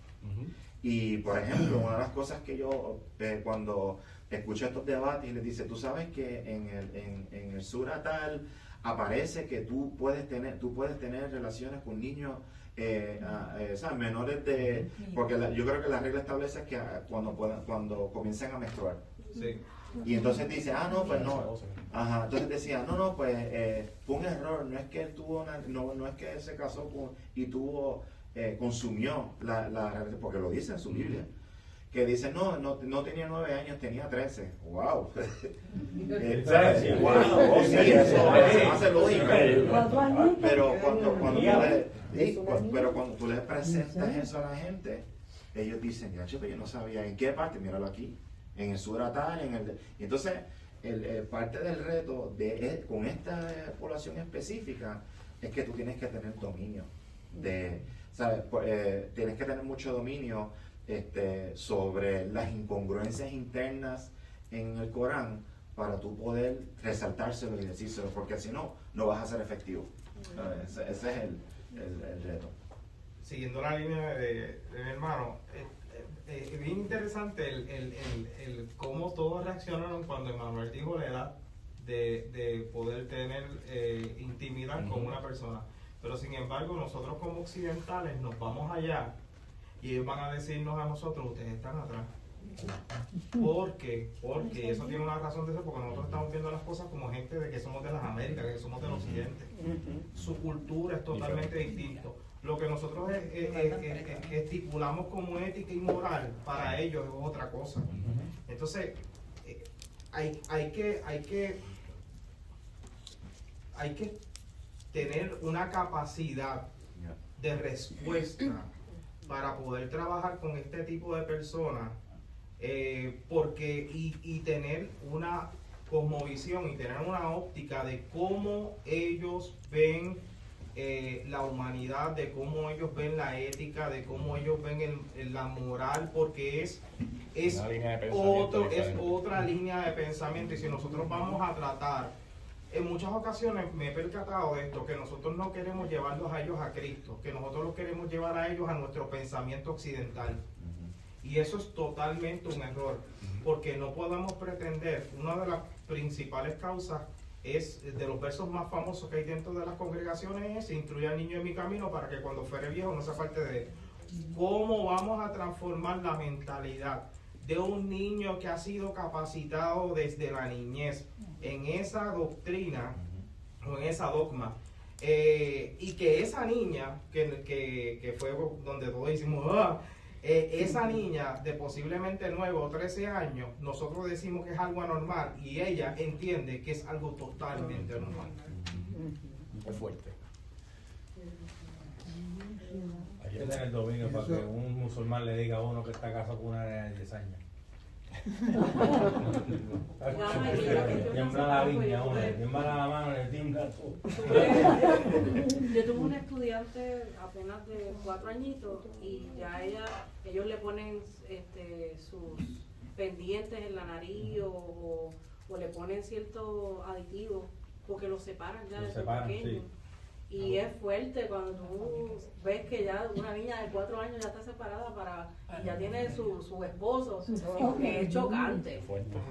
Speaker 8: Y por ejemplo, una de las cosas que yo cuando escucho estos debates y les dice, tú sabes que en el sura tal aparece que tú puedes tener relaciones con niños ¿sabes? Menores de, porque yo creo que la regla establece que cuando comiencen a menstruar.
Speaker 10: Sí.
Speaker 8: Y entonces dice, no, pues no. Ajá, entonces decía, no, pues fue un error, no es que él tuvo no es que él se casó y consumió porque lo dice en su Biblia. Que dice, no tenía 9 años, tenía 13. ¡Wow! ¿Sabes? ¡Wow! Sí, eso hace lógica. Pero cuando tú le presentas eso a la gente, ellos dicen, ya, yo no sabía en qué parte, míralo aquí, en el suratal, y entonces, parte del reto con esta población específica es que tú tienes que tener dominio. ¿Sabes? Tienes que tener mucho dominio sobre las incongruencias internas en el Corán para tú poder resaltárselo y decírselo, porque si no, no vas a ser efectivo. Ese es el reto.
Speaker 10: Siguiendo la línea de mi hermano, es bien interesante el cómo todos reaccionaron cuando Emmanuel dijo la edad de poder tener intimidad con una persona. Pero sin embargo, nosotros como occidentales nos vamos allá y ellos van a decirnos a nosotros, ustedes están atrás. ¿Por qué? Porque eso tiene una razón de ser, porque nosotros estamos viendo las cosas como gente de que somos de las Américas, que somos del occidente. Su cultura es totalmente distinta. Lo que nosotros estipulamos como ética y moral, para ellos es otra cosa. Entonces, hay que tener una capacidad de respuesta para poder trabajar con este tipo de personas, y tener una cosmovisión y tener una óptica de cómo ellos ven la humanidad, de cómo ellos ven la ética, de cómo ellos ven la moral, porque es otra línea de pensamiento. Y si nosotros vamos a tratar, en muchas ocasiones me he percatado de esto, que nosotros no queremos llevarlos a ellos a Cristo, que nosotros los queremos llevar a ellos a nuestro pensamiento occidental. Y eso es totalmente un error, porque no podemos pretender, una de las principales causas de los versos más famosos que hay dentro de las congregaciones es: instruye al niño en mi camino para que cuando fuere viejo no se aparte de él. ¿Cómo vamos a transformar la mentalidad de un niño que ha sido capacitado desde la niñez en esa doctrina o en esa dogma, y que esa niña que fue donde todos decimos esa niña de posiblemente 9 o 13 años, nosotros decimos que es algo anormal y ella entiende que es algo totalmente normal?
Speaker 1: Es fuerte.
Speaker 7: Hay que tener dominio para que un musulmán le diga a uno que está casado con una nena de 10 años. Tiembla la viña, tiembla la mano, le tiembla todo.
Speaker 9: Yo tuve una estudiante apenas de 4 añitos y ya ellos le ponen sus pendientes en la nariz o le ponen ciertos aditivos porque los separan ya desde pequeño. Sí. Y es fuerte cuando tú ves que ya una niña de 4 años ya está separada y ya tiene su esposo, que es chocante.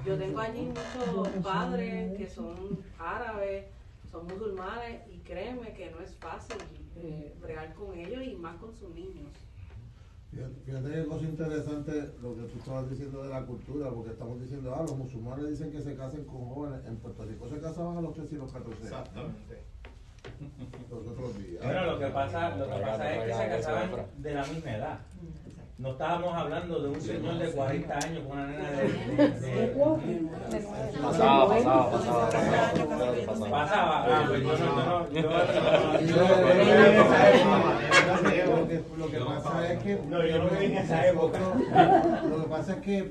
Speaker 9: Yo tengo allí muchos padres que son árabes, son musulmanes, y créeme que no es fácil bregar con ellos y más con sus niños.
Speaker 2: Fíjate qué cosa interesante lo que tú estabas diciendo de la cultura, porque estamos diciendo, los musulmanes dicen que se casen con jóvenes. En Puerto Rico se casaban a los 13 y los 14.
Speaker 10: Exactamente.
Speaker 2: Los otros días.
Speaker 7: Bueno, lo que pasa es que se casaban de la misma edad. No estábamos hablando de un señor de 40 años con una nena de
Speaker 1: Pasaba.
Speaker 2: Lo que pasa es que
Speaker 7: yo no viví en esa época.
Speaker 2: Lo que pasa es que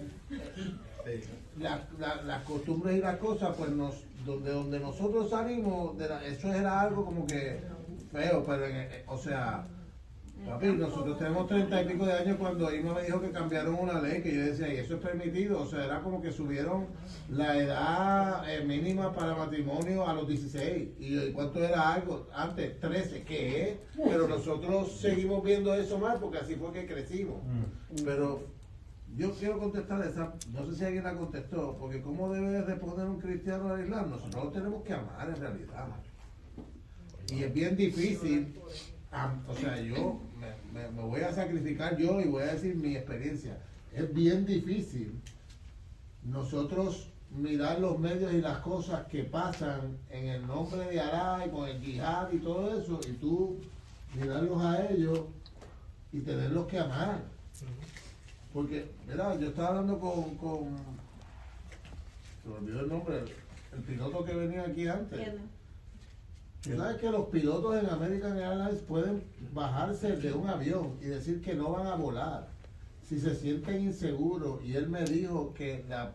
Speaker 2: las costumbres y las cosas, pues donde nosotros salimos, eso era algo como que feo, pero o sea, papi, nosotros tenemos 30 y pico de años cuando Irma me dijo que cambiaron una ley que yo decía, y eso es permitido, o sea, era como que subieron la edad mínima para matrimonio a los 16, y ¿cuánto era algo? Antes, 13, ¿qué es? Pero nosotros seguimos viendo eso más porque así fue que crecimos, pero yo quiero contestar esa, no sé si alguien la contestó, porque ¿cómo debe responder un cristiano al Islam? Nosotros lo tenemos que amar en realidad, y es bien difícil. O sea, yo me voy a sacrificar yo y voy a decir mi experiencia. Es bien difícil nosotros mirar los medios y las cosas que pasan en el nombre de Alá y con el yihad y todo eso, y tú mirarlos a ellos y tenerlos que amar. Porque, mira, yo estaba hablando con se me olvidó el nombre, el piloto que venía aquí antes. Tú sabes que los pilotos en American Airlines pueden bajarse de un avión y decir que no van a volar si se sienten inseguros, y él me dijo que la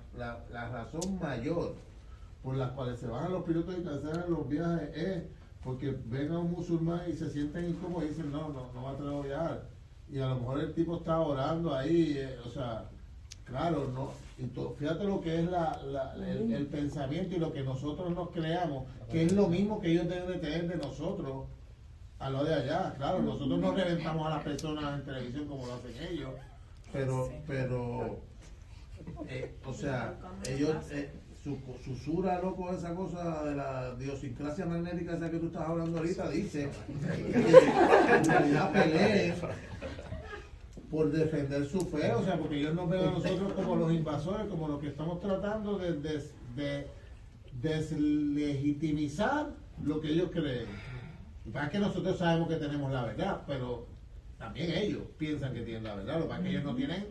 Speaker 2: razón mayor por la cual se bajan los pilotos y cancelan los viajes es porque ven a un musulmán y se sienten incómodos y dicen no va a tratar de viajar, y a lo mejor el tipo está orando ahí, o sea, claro, no. Fíjate lo que es el pensamiento y lo que nosotros nos creamos, que es lo mismo que ellos deben de tener de nosotros a lo de allá. Claro, nosotros no reventamos a las personas en televisión como lo hacen ellos, pero o sea, ellos, su sura, loco, esa cosa de la idiosincrasia magnética esa que tú estás hablando ahorita, dice que en realidad peleen por defender su fe, o sea, porque ellos nos ven a nosotros como los invasores, como los que estamos tratando de deslegitimizar lo que ellos creen. Lo que pasa es que nosotros sabemos que tenemos la verdad, pero también ellos piensan que tienen la verdad. Lo que pasa es que ellos no tienen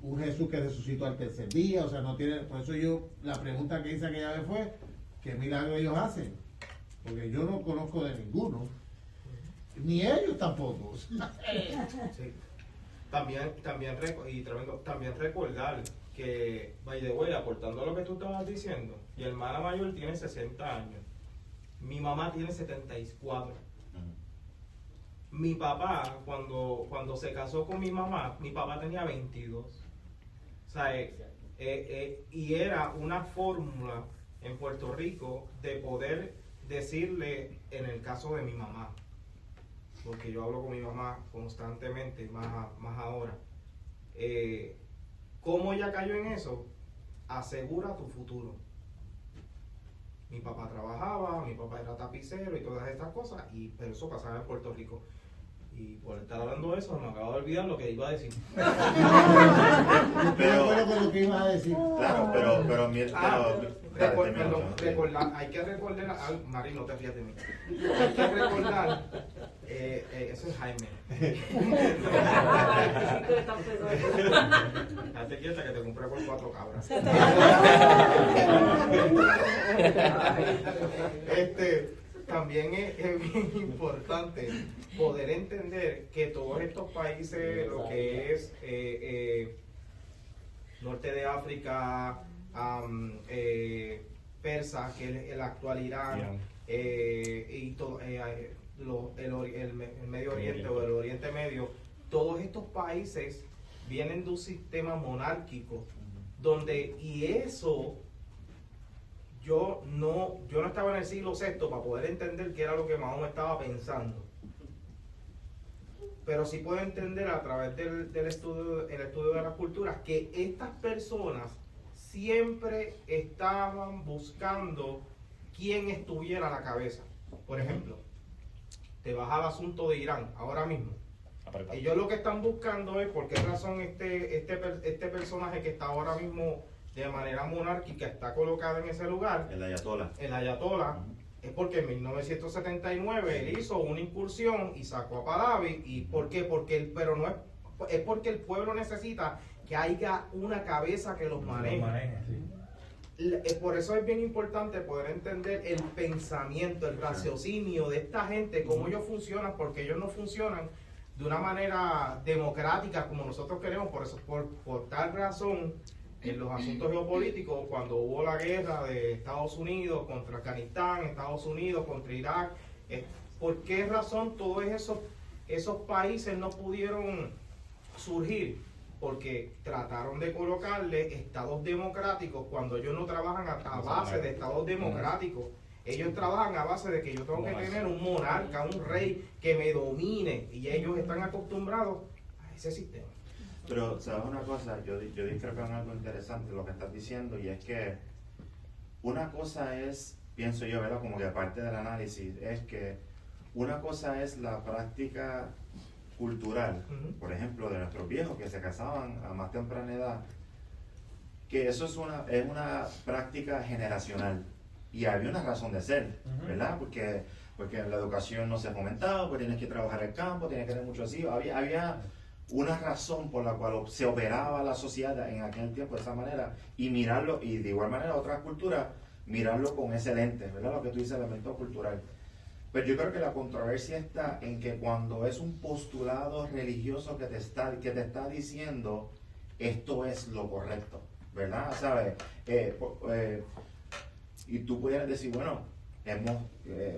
Speaker 2: un Jesús que resucitó al tercer día, o sea, no tienen. Por eso la pregunta que hice aquella vez fue, ¿qué milagro ellos hacen? Porque yo no conozco de ninguno. Ni ellos tampoco.
Speaker 10: Sí. También recordar que, by the way, aportando a lo que tú estabas diciendo, mi hermana mayor tiene 60 años, mi mamá tiene 74. Mi papá, cuando se casó con mi mamá, mi papá tenía 22. O sea, y era una fórmula en Puerto Rico de poder decirle, en el caso de mi mamá, porque yo hablo con mi mamá constantemente, más ahora. ¿Cómo ella cayó en eso? Asegura tu futuro. Mi papá trabajaba, mi papá era tapicero y todas estas cosas, pero eso pasaba en Puerto Rico. Y por estar hablando de eso, me acabo de olvidar lo que iba a decir.
Speaker 2: Pero lo que iba a decir.
Speaker 8: Claro, pero
Speaker 10: hay que recordar, Mari, no te fías de mí. Hay que recordar, eso es Jaime. Date quieta que te compré por 4 cabras. También es bien importante poder entender que todos estos países, lo que es norte de África, Persa, que es el actual Irán, y todo, el Medio Oriente o el Oriente Medio, todos estos países vienen de un sistema monárquico, donde, y eso yo no estaba en el siglo VI para poder entender qué era lo que Mahoma estaba pensando. Pero sí puedo entender a través del estudio de las culturas que estas personas siempre estaban buscando quién estuviera a la cabeza. Por ejemplo, te vas al asunto de Irán ahora mismo. Ellos lo que están buscando es por qué razón este personaje que está ahora mismo de manera monárquica está colocado en ese lugar, el ayatolá, es porque en 1979 él hizo una incursión y sacó a Pahlavi. ¿Y por qué? Pero no es porque el pueblo necesita que haya una cabeza que los maneje. Por eso es bien importante poder entender el pensamiento, el raciocinio de esta gente, cómo ellos funcionan, porque ellos no funcionan de una manera democrática como nosotros queremos. Por eso, por tal razón, en los asuntos geopolíticos, cuando hubo la guerra de Estados Unidos contra Afganistán, Estados Unidos contra Irak, ¿por qué razón todos esos países no pudieron surgir? Porque trataron de colocarle estados democráticos cuando ellos no trabajan a base de estados democráticos. Ellos trabajan a base de que yo tengo que tener un monarca, un rey que me domine, y ellos están acostumbrados a ese sistema.
Speaker 8: Pero, ¿sabes una cosa? Yo discrepo en algo interesante lo que estás diciendo, y es que una cosa es, pienso yo, ¿verdad? Como que aparte del análisis, es que una cosa es la práctica cultural, por ejemplo, de nuestros viejos que se casaban a más temprana edad, que eso es una práctica generacional, y había una razón de ser, ¿verdad? Porque la educación no se fomentaba, porque tienes que trabajar el campo, tienes que tener muchos hijos, había una razón por la cual se operaba la sociedad en aquel tiempo de esa manera, y mirarlo, y de igual manera otras culturas, mirarlo con ese lente, ¿verdad? Lo que tú dices, elemento cultural. Pero yo creo que la controversia está en que cuando es un postulado religioso que te está diciendo esto es lo correcto, ¿verdad? ¿Sabes? Y tú pudieras decir, bueno,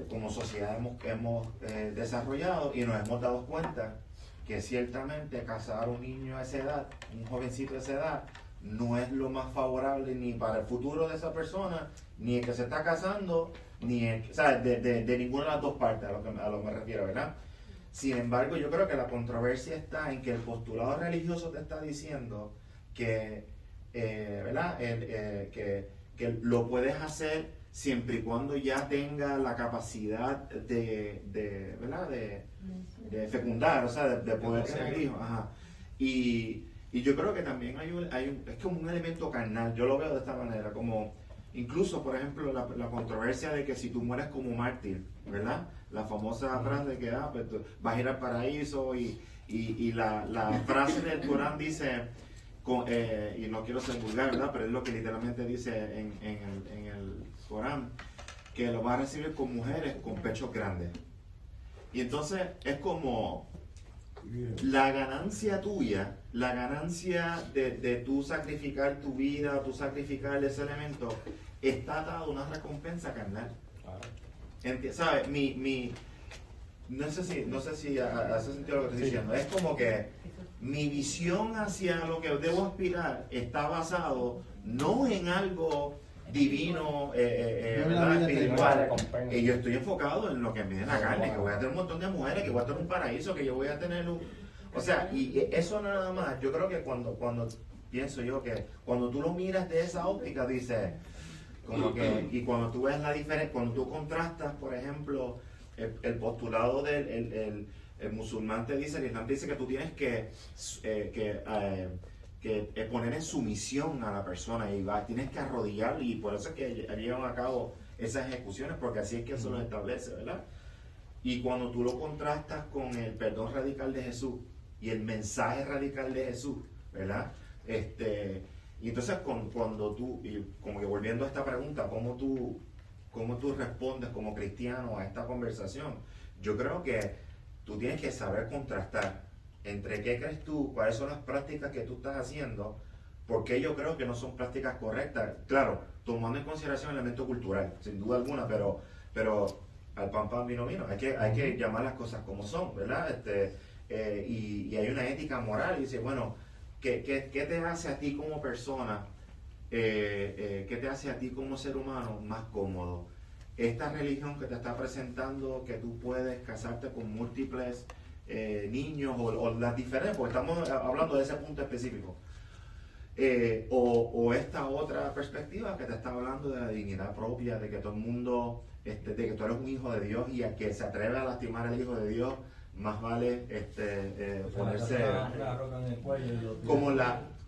Speaker 8: como sociedad hemos desarrollado y nos hemos dado cuenta que ciertamente casar a un niño a esa edad, un jovencito a esa edad, no es lo más favorable ni para el futuro de esa persona, ni el que se está casando, ni el, ¿sabes? De ninguna de las dos partes, a lo que me refiero, ¿verdad? Sin embargo, yo creo que la controversia está en que el postulado religioso te está diciendo que, ¿verdad? Que lo puedes hacer siempre y cuando ya tenga la capacidad ¿verdad? De fecundar, o sea, de poder tener hijos. Ajá. Y yo creo que también es como un elemento carnal, yo lo veo de esta manera, como incluso, por ejemplo, la controversia de que si tú mueres como mártir, ¿verdad? La famosa frase de que pues, tú vas a ir al paraíso, y la frase del Corán dice, y no quiero ser vulgar, ¿verdad? Pero es lo que literalmente dice en el Corán, que lo vas a recibir con mujeres con pechos grandes. Y entonces es como la ganancia tuya, la ganancia de tú sacrificar tu vida, tú sacrificar ese elemento, está atado a una recompensa carnal. ¿Sabes? No sé si hace sentido lo que estoy diciendo. Es como que mi visión hacia lo que debo aspirar está basado no en algo divino, ¿verdad? Espiritual. Y yo estoy enfocado en lo que me dé la carne, que voy a tener un montón de mujeres, que voy a tener un paraíso, que yo voy a tener un... O sea, y eso nada más, yo creo que cuando pienso yo que cuando tú lo miras de esa óptica, dices, como que, y cuando tú ves la diferencia, cuando tú contrastas, por ejemplo, el postulado del el musulmán te dice, el islam te dice que tú tienes que poner en sumisión a la persona, y tienes que arrodillar, y por eso es que llevan a cabo esas ejecuciones, porque así es que eso lo establece, ¿verdad? Y cuando tú lo contrastas con el perdón radical de Jesús y el mensaje radical de Jesús, ¿verdad? Y entonces cuando tú, y como que volviendo a esta pregunta, ¿cómo tú respondes como cristiano a esta conversación? Yo creo que tú tienes que saber contrastar entre qué crees tú, cuáles son las prácticas que tú estás haciendo, porque yo creo que no son prácticas correctas. Claro, tomando en consideración el elemento cultural, sin duda alguna, pero al pan vino vino. Hay que llamar las cosas como son, ¿verdad? Y hay una ética moral, y dice, bueno, ¿qué te hace a ti como persona ¿Qué te hace a ti como ser humano más cómodo? Esta religión que te está presentando que tú puedes casarte con múltiples niños o las diferentes, porque estamos hablando de ese punto específico. O esta otra perspectiva que te está hablando de la dignidad propia, de que todo el mundo, de que tú eres un hijo de Dios y a que se atreve a lastimar al hijo de Dios, más vale ponerse como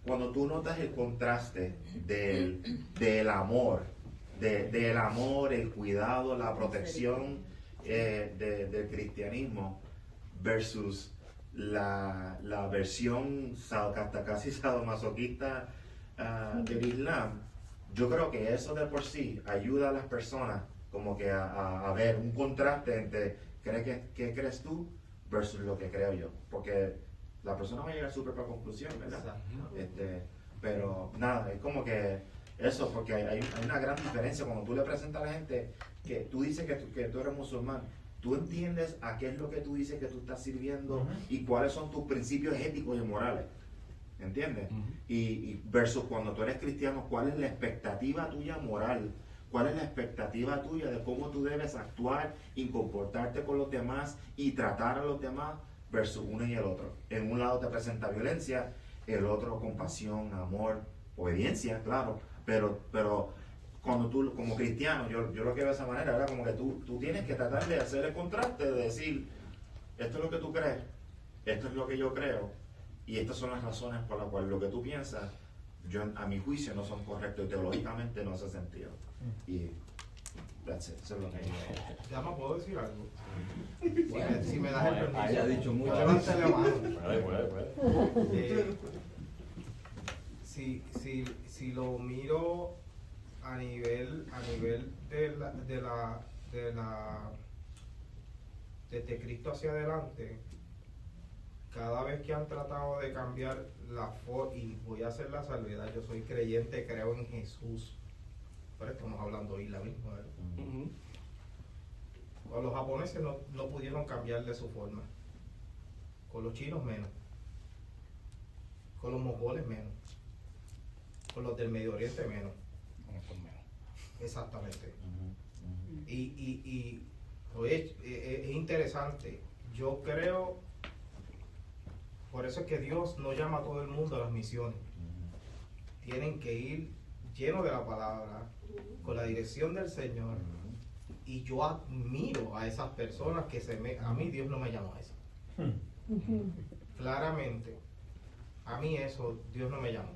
Speaker 8: cuando tú notas el contraste del amor, del amor, el cuidado, la protección del cristianismo versus la versión hasta casi sadomasoquista del Islam. Yo creo que eso de por sí ayuda a las personas como que a ver un contraste entre ¿qué crees tú versus lo que creo yo? Porque la persona va a llegar a su propia conclusión, ¿verdad? Pero nada, es como que eso, porque hay una gran diferencia cuando tú le presentas a la gente que tú dices que tú eres musulmán. Tú entiendes a qué es lo que tú dices que tú estás sirviendo y cuáles son tus principios éticos y morales. ¿Entiendes? Y versus cuando tú eres cristiano, ¿cuál es la expectativa tuya moral? ¿Cuál es la expectativa tuya de cómo tú debes actuar y comportarte con los demás y tratar a los demás versus uno y el otro? En un lado te presenta violencia, el otro compasión, amor, obediencia, claro, pero cuando tú, como cristiano, yo lo que veo de esa manera, ¿verdad? Como que tú tienes que tratar de hacer el contraste, de decir, esto es lo que tú crees, esto es lo que yo creo, y estas son las razones por las cuales lo que tú piensas, a mi juicio, no son correctos y teológicamente no hace sentido. Y that's it, eso es lo que yo creo.
Speaker 10: Ya me puedo decir algo. Si me das el permiso.
Speaker 5: Haya dicho mucho.
Speaker 10: Levanta la mano.
Speaker 1: Puede.
Speaker 10: Si lo miro a nivel desde Cristo hacia adelante, cada vez que han tratado de cambiar la forma, y voy a hacer la salvedad, yo soy creyente, creo en Jesús, pero estamos hablando hoy la misma, ¿verdad? Con los japoneses no pudieron cambiar de su forma, con los chinos menos, con los mongoles menos, con los del Medio Oriente menos. Exactamente. Y oye, es interesante. Yo creo, por eso es que Dios no llama a todo el mundo a las misiones. Tienen que ir llenos de la palabra, con la dirección del Señor. Y yo admiro a esas personas que a mí Dios no me llamó a eso. Claramente, a mí eso Dios no me llamó.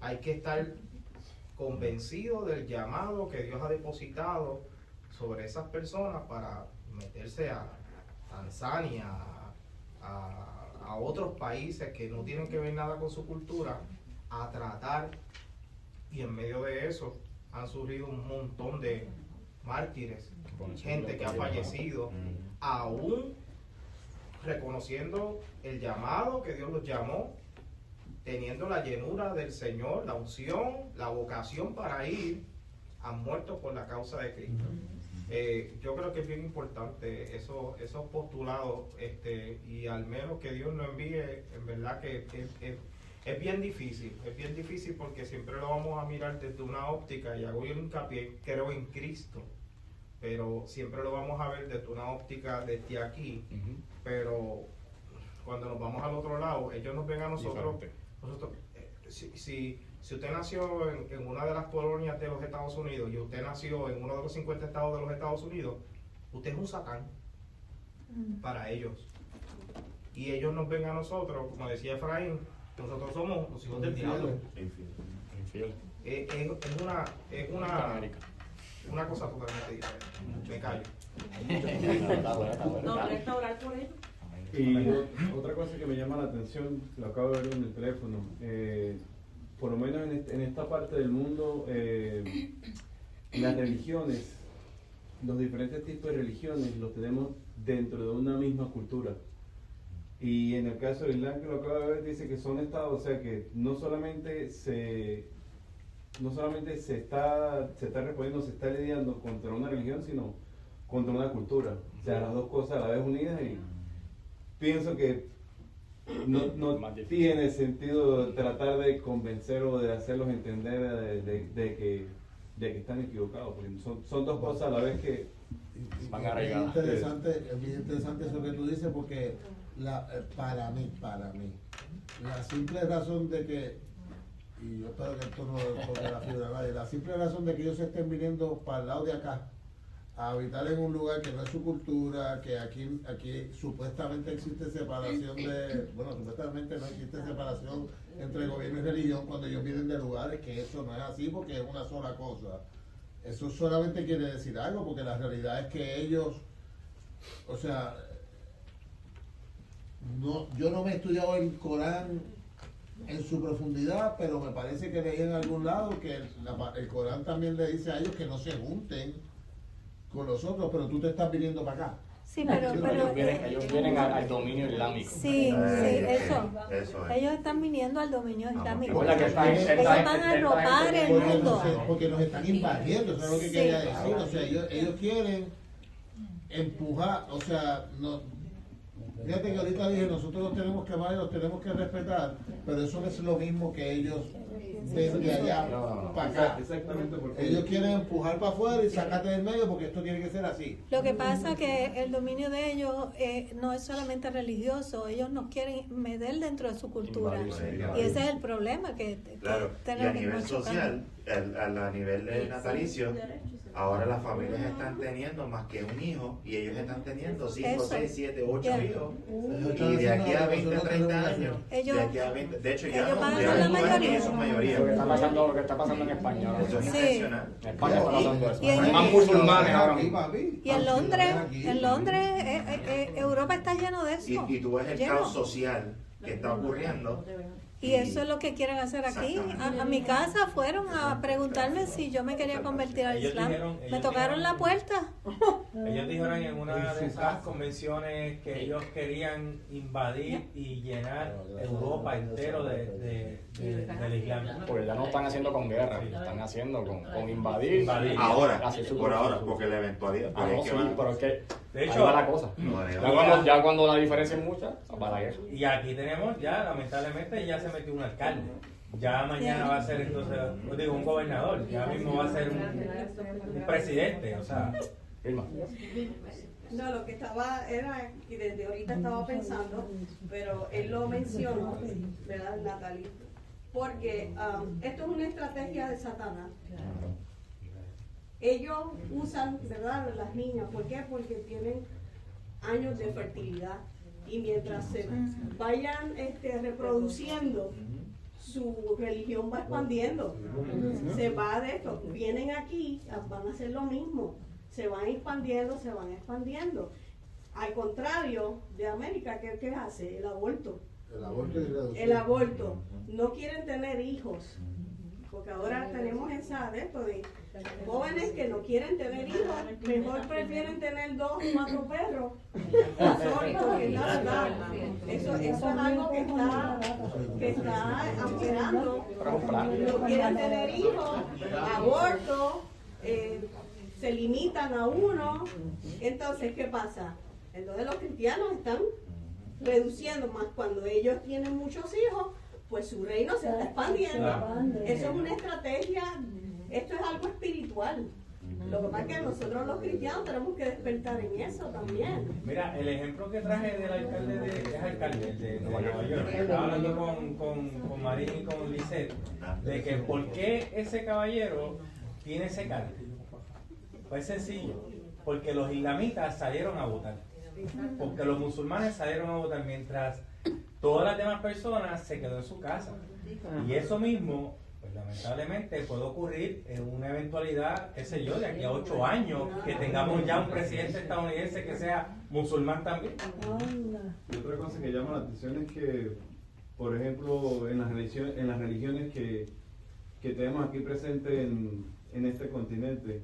Speaker 10: Hay que estar convencido del llamado que Dios ha depositado sobre esas personas para meterse a Tanzania, a otros países que no tienen que ver nada con su cultura, a tratar, y en medio de eso han surgido un montón de mártires, gente que ha fallecido, aún reconociendo el llamado que Dios los llamó, teniendo la llenura del Señor, la unción, la vocación para ir, han muerto por la causa de Cristo. Yo creo que es bien importante esos postulados, y al menos que Dios nos envíe, en verdad que es bien difícil porque siempre lo vamos a mirar desde una óptica, y hago yo hincapié, creo en Cristo, pero siempre lo vamos a ver desde una óptica desde aquí, pero cuando nos vamos al otro lado, ellos nos ven a nosotros. Si usted nació en una de las colonias de los Estados Unidos y usted nació en uno de los 50 estados de los Estados Unidos, usted es un satán para ellos. Y ellos nos ven a nosotros, como decía Efraín, nosotros somos los hijos del diablo. Es una cosa totalmente diferente. Me callo.
Speaker 9: ¿Nos presta orar por ellos?
Speaker 5: Y otra cosa que me llama la atención, lo acabo de ver en el teléfono, por lo menos en esta parte del mundo, las religiones, los diferentes tipos de religiones los tenemos dentro de una misma cultura. Y en el caso del Islam, que lo acabo de ver, dice que son estados, o sea que no solamente se está respondiendo, se está lidiando contra una religión, sino contra una cultura. O sea, las dos cosas a la vez unidas, y pienso que no tiene sentido tratar de convencer o de hacerlos entender de que están equivocados, porque son dos cosas a la vez que
Speaker 1: van
Speaker 2: Es bien
Speaker 1: arraigadas.
Speaker 2: interesante eso que tú dices, porque para mí, la simple razón de que, y yo espero que esto no toque la fibra a nadie, la simple razón de que ellos se estén viniendo para el lado de acá a habitar en un lugar que no es su cultura, que aquí supuestamente existe separación supuestamente no existe separación entre gobierno y religión cuando ellos vienen de lugares que eso no es así, porque es una sola cosa. Eso solamente quiere decir algo, porque la realidad es que ellos, o sea, yo no me he estudiado el Corán en su profundidad, pero me parece que leí en algún lado que el Corán también le dice a ellos que no se junten con los otros, pero tú te estás viniendo para acá.
Speaker 3: Sí, pero
Speaker 1: Ellos vienen al dominio islámico.
Speaker 3: sí, eso.
Speaker 8: Eso es.
Speaker 3: Ellos están viniendo al dominio islámico.
Speaker 1: Recuerda que
Speaker 3: Ellos van a arropar el mundo.
Speaker 2: Porque nos están invadiendo, eso es lo que
Speaker 3: Sí.
Speaker 2: quería decir. O sea, ellos quieren empujar, o sea, fíjate que ahorita dije, nosotros los tenemos que amar y los tenemos que respetar, pero eso no es lo mismo que ellos ven de allá para acá.
Speaker 5: exactamente porque
Speaker 2: Ellos quieren empujar para afuera y sacarte del medio porque esto tiene que ser así.
Speaker 3: Lo que pasa que el dominio de ellos no es solamente religioso, ellos nos quieren meter dentro de su cultura. Y ese es el problema que
Speaker 8: Claro, y a
Speaker 3: tenemos que
Speaker 8: nivel
Speaker 3: nos chocan.
Speaker 8: social, a nivel de natalicio, ahora las familias están teniendo más que un hijo y ellos están teniendo 5,
Speaker 3: Eso.
Speaker 8: 6, 7, 8
Speaker 3: Ya.
Speaker 8: hijos.
Speaker 2: Y
Speaker 8: Y de aquí a 20, 30 años,
Speaker 3: Ellos-
Speaker 8: de aquí a 20, de hecho ya
Speaker 3: ellos
Speaker 8: no,
Speaker 3: van a
Speaker 8: ya
Speaker 3: ser la
Speaker 8: no hay
Speaker 3: mayoría.
Speaker 8: que son mayoría.
Speaker 1: Lo que está pasando en España ahora.
Speaker 8: Eso es
Speaker 3: Sí.
Speaker 8: intencional.
Speaker 1: En España está pasando eso.
Speaker 3: Y en-
Speaker 1: Hay más musulmanes ahora
Speaker 2: Aquí,
Speaker 1: mismo.
Speaker 2: papi.
Speaker 3: Y en Londres, Europa está lleno de eso.
Speaker 8: Y tú ves el
Speaker 3: Lleno.
Speaker 8: caos social que está ocurriendo.
Speaker 3: Y eso es lo que quieren hacer aquí. A mi casa fueron a preguntarme si yo me quería convertir al
Speaker 7: Ellos
Speaker 3: Islam.
Speaker 7: dijeron-
Speaker 3: Me
Speaker 7: ellos
Speaker 3: tocaron
Speaker 7: dijeron-
Speaker 3: la puerta.
Speaker 7: Ellos dijeron en una de esas convenciones que ellos querían invadir y llenar Europa entero del Islam.
Speaker 1: Porque ya no están haciendo con guerra, lo están haciendo con invadir.
Speaker 7: Invadir.
Speaker 8: Ahora,
Speaker 1: Hacer su
Speaker 8: por ahora,
Speaker 1: propio-
Speaker 8: porque la eventualidad.
Speaker 1: Ah, no,
Speaker 8: porque
Speaker 1: sí,
Speaker 8: es que
Speaker 1: pero es que
Speaker 7: De
Speaker 1: ahí
Speaker 7: hecho-
Speaker 1: va la cosa.
Speaker 8: va-
Speaker 1: Ya cuando la diferencia es mucha, va la guerra.
Speaker 7: Y aquí tenemos ya, lamentablemente, ya se metió un alcalde. Ya mañana va a ser entonces, un gobernador. Ya mismo va a ser un presidente. O sea,
Speaker 1: Irma.
Speaker 11: No, lo que estaba era, y desde ahorita estaba pensando, pero él lo mencionó, ¿verdad, Natalie? Porque esto es una estrategia de Satanás. Ellos usan, ¿verdad?, las niñas. ¿Por qué? Porque tienen años de fertilidad. Y mientras se vayan reproduciendo, su religión va expandiendo. Se va de esto. Vienen aquí, van a hacer lo mismo. Se van expandiendo, se van expandiendo. Al contrario de América, ¿qué hace? El aborto.
Speaker 2: El aborto y reducción.
Speaker 11: El aborto. No quieren tener hijos. Porque ahora tenemos esa de esto de jóvenes que no quieren tener hijos, mejor prefieren tener 2 o 4 perros. Sorry, porque es la verdad. Eso es algo que está ampliando. No quieren tener hijos, aborto, se limitan a uno. Entonces, ¿qué pasa? Entonces los cristianos están reduciendo más cuando ellos tienen muchos hijos, pues su reino se está expandiendo. Eso es una estrategia, esto es algo espiritual. Lo que pasa es que nosotros los cristianos tenemos que despertar en eso también.
Speaker 7: mira, el ejemplo que traje del alcalde el de Nueva York. Estaba hablando con Marín y con Lisette de que por qué ese caballero tiene ese cargo. Pues sencillo, porque los islamitas salieron a votar. Porque los musulmanes salieron a votar mientras todas las demás personas se quedó en su casa. Y eso mismo, pues lamentablemente puede ocurrir en una eventualidad, qué sé yo, de aquí a 8 años, que tengamos ya un presidente estadounidense que sea musulmán también.
Speaker 5: Y otra cosa que llama la atención es que, por ejemplo, en las religiones que tenemos aquí presentes en este continente,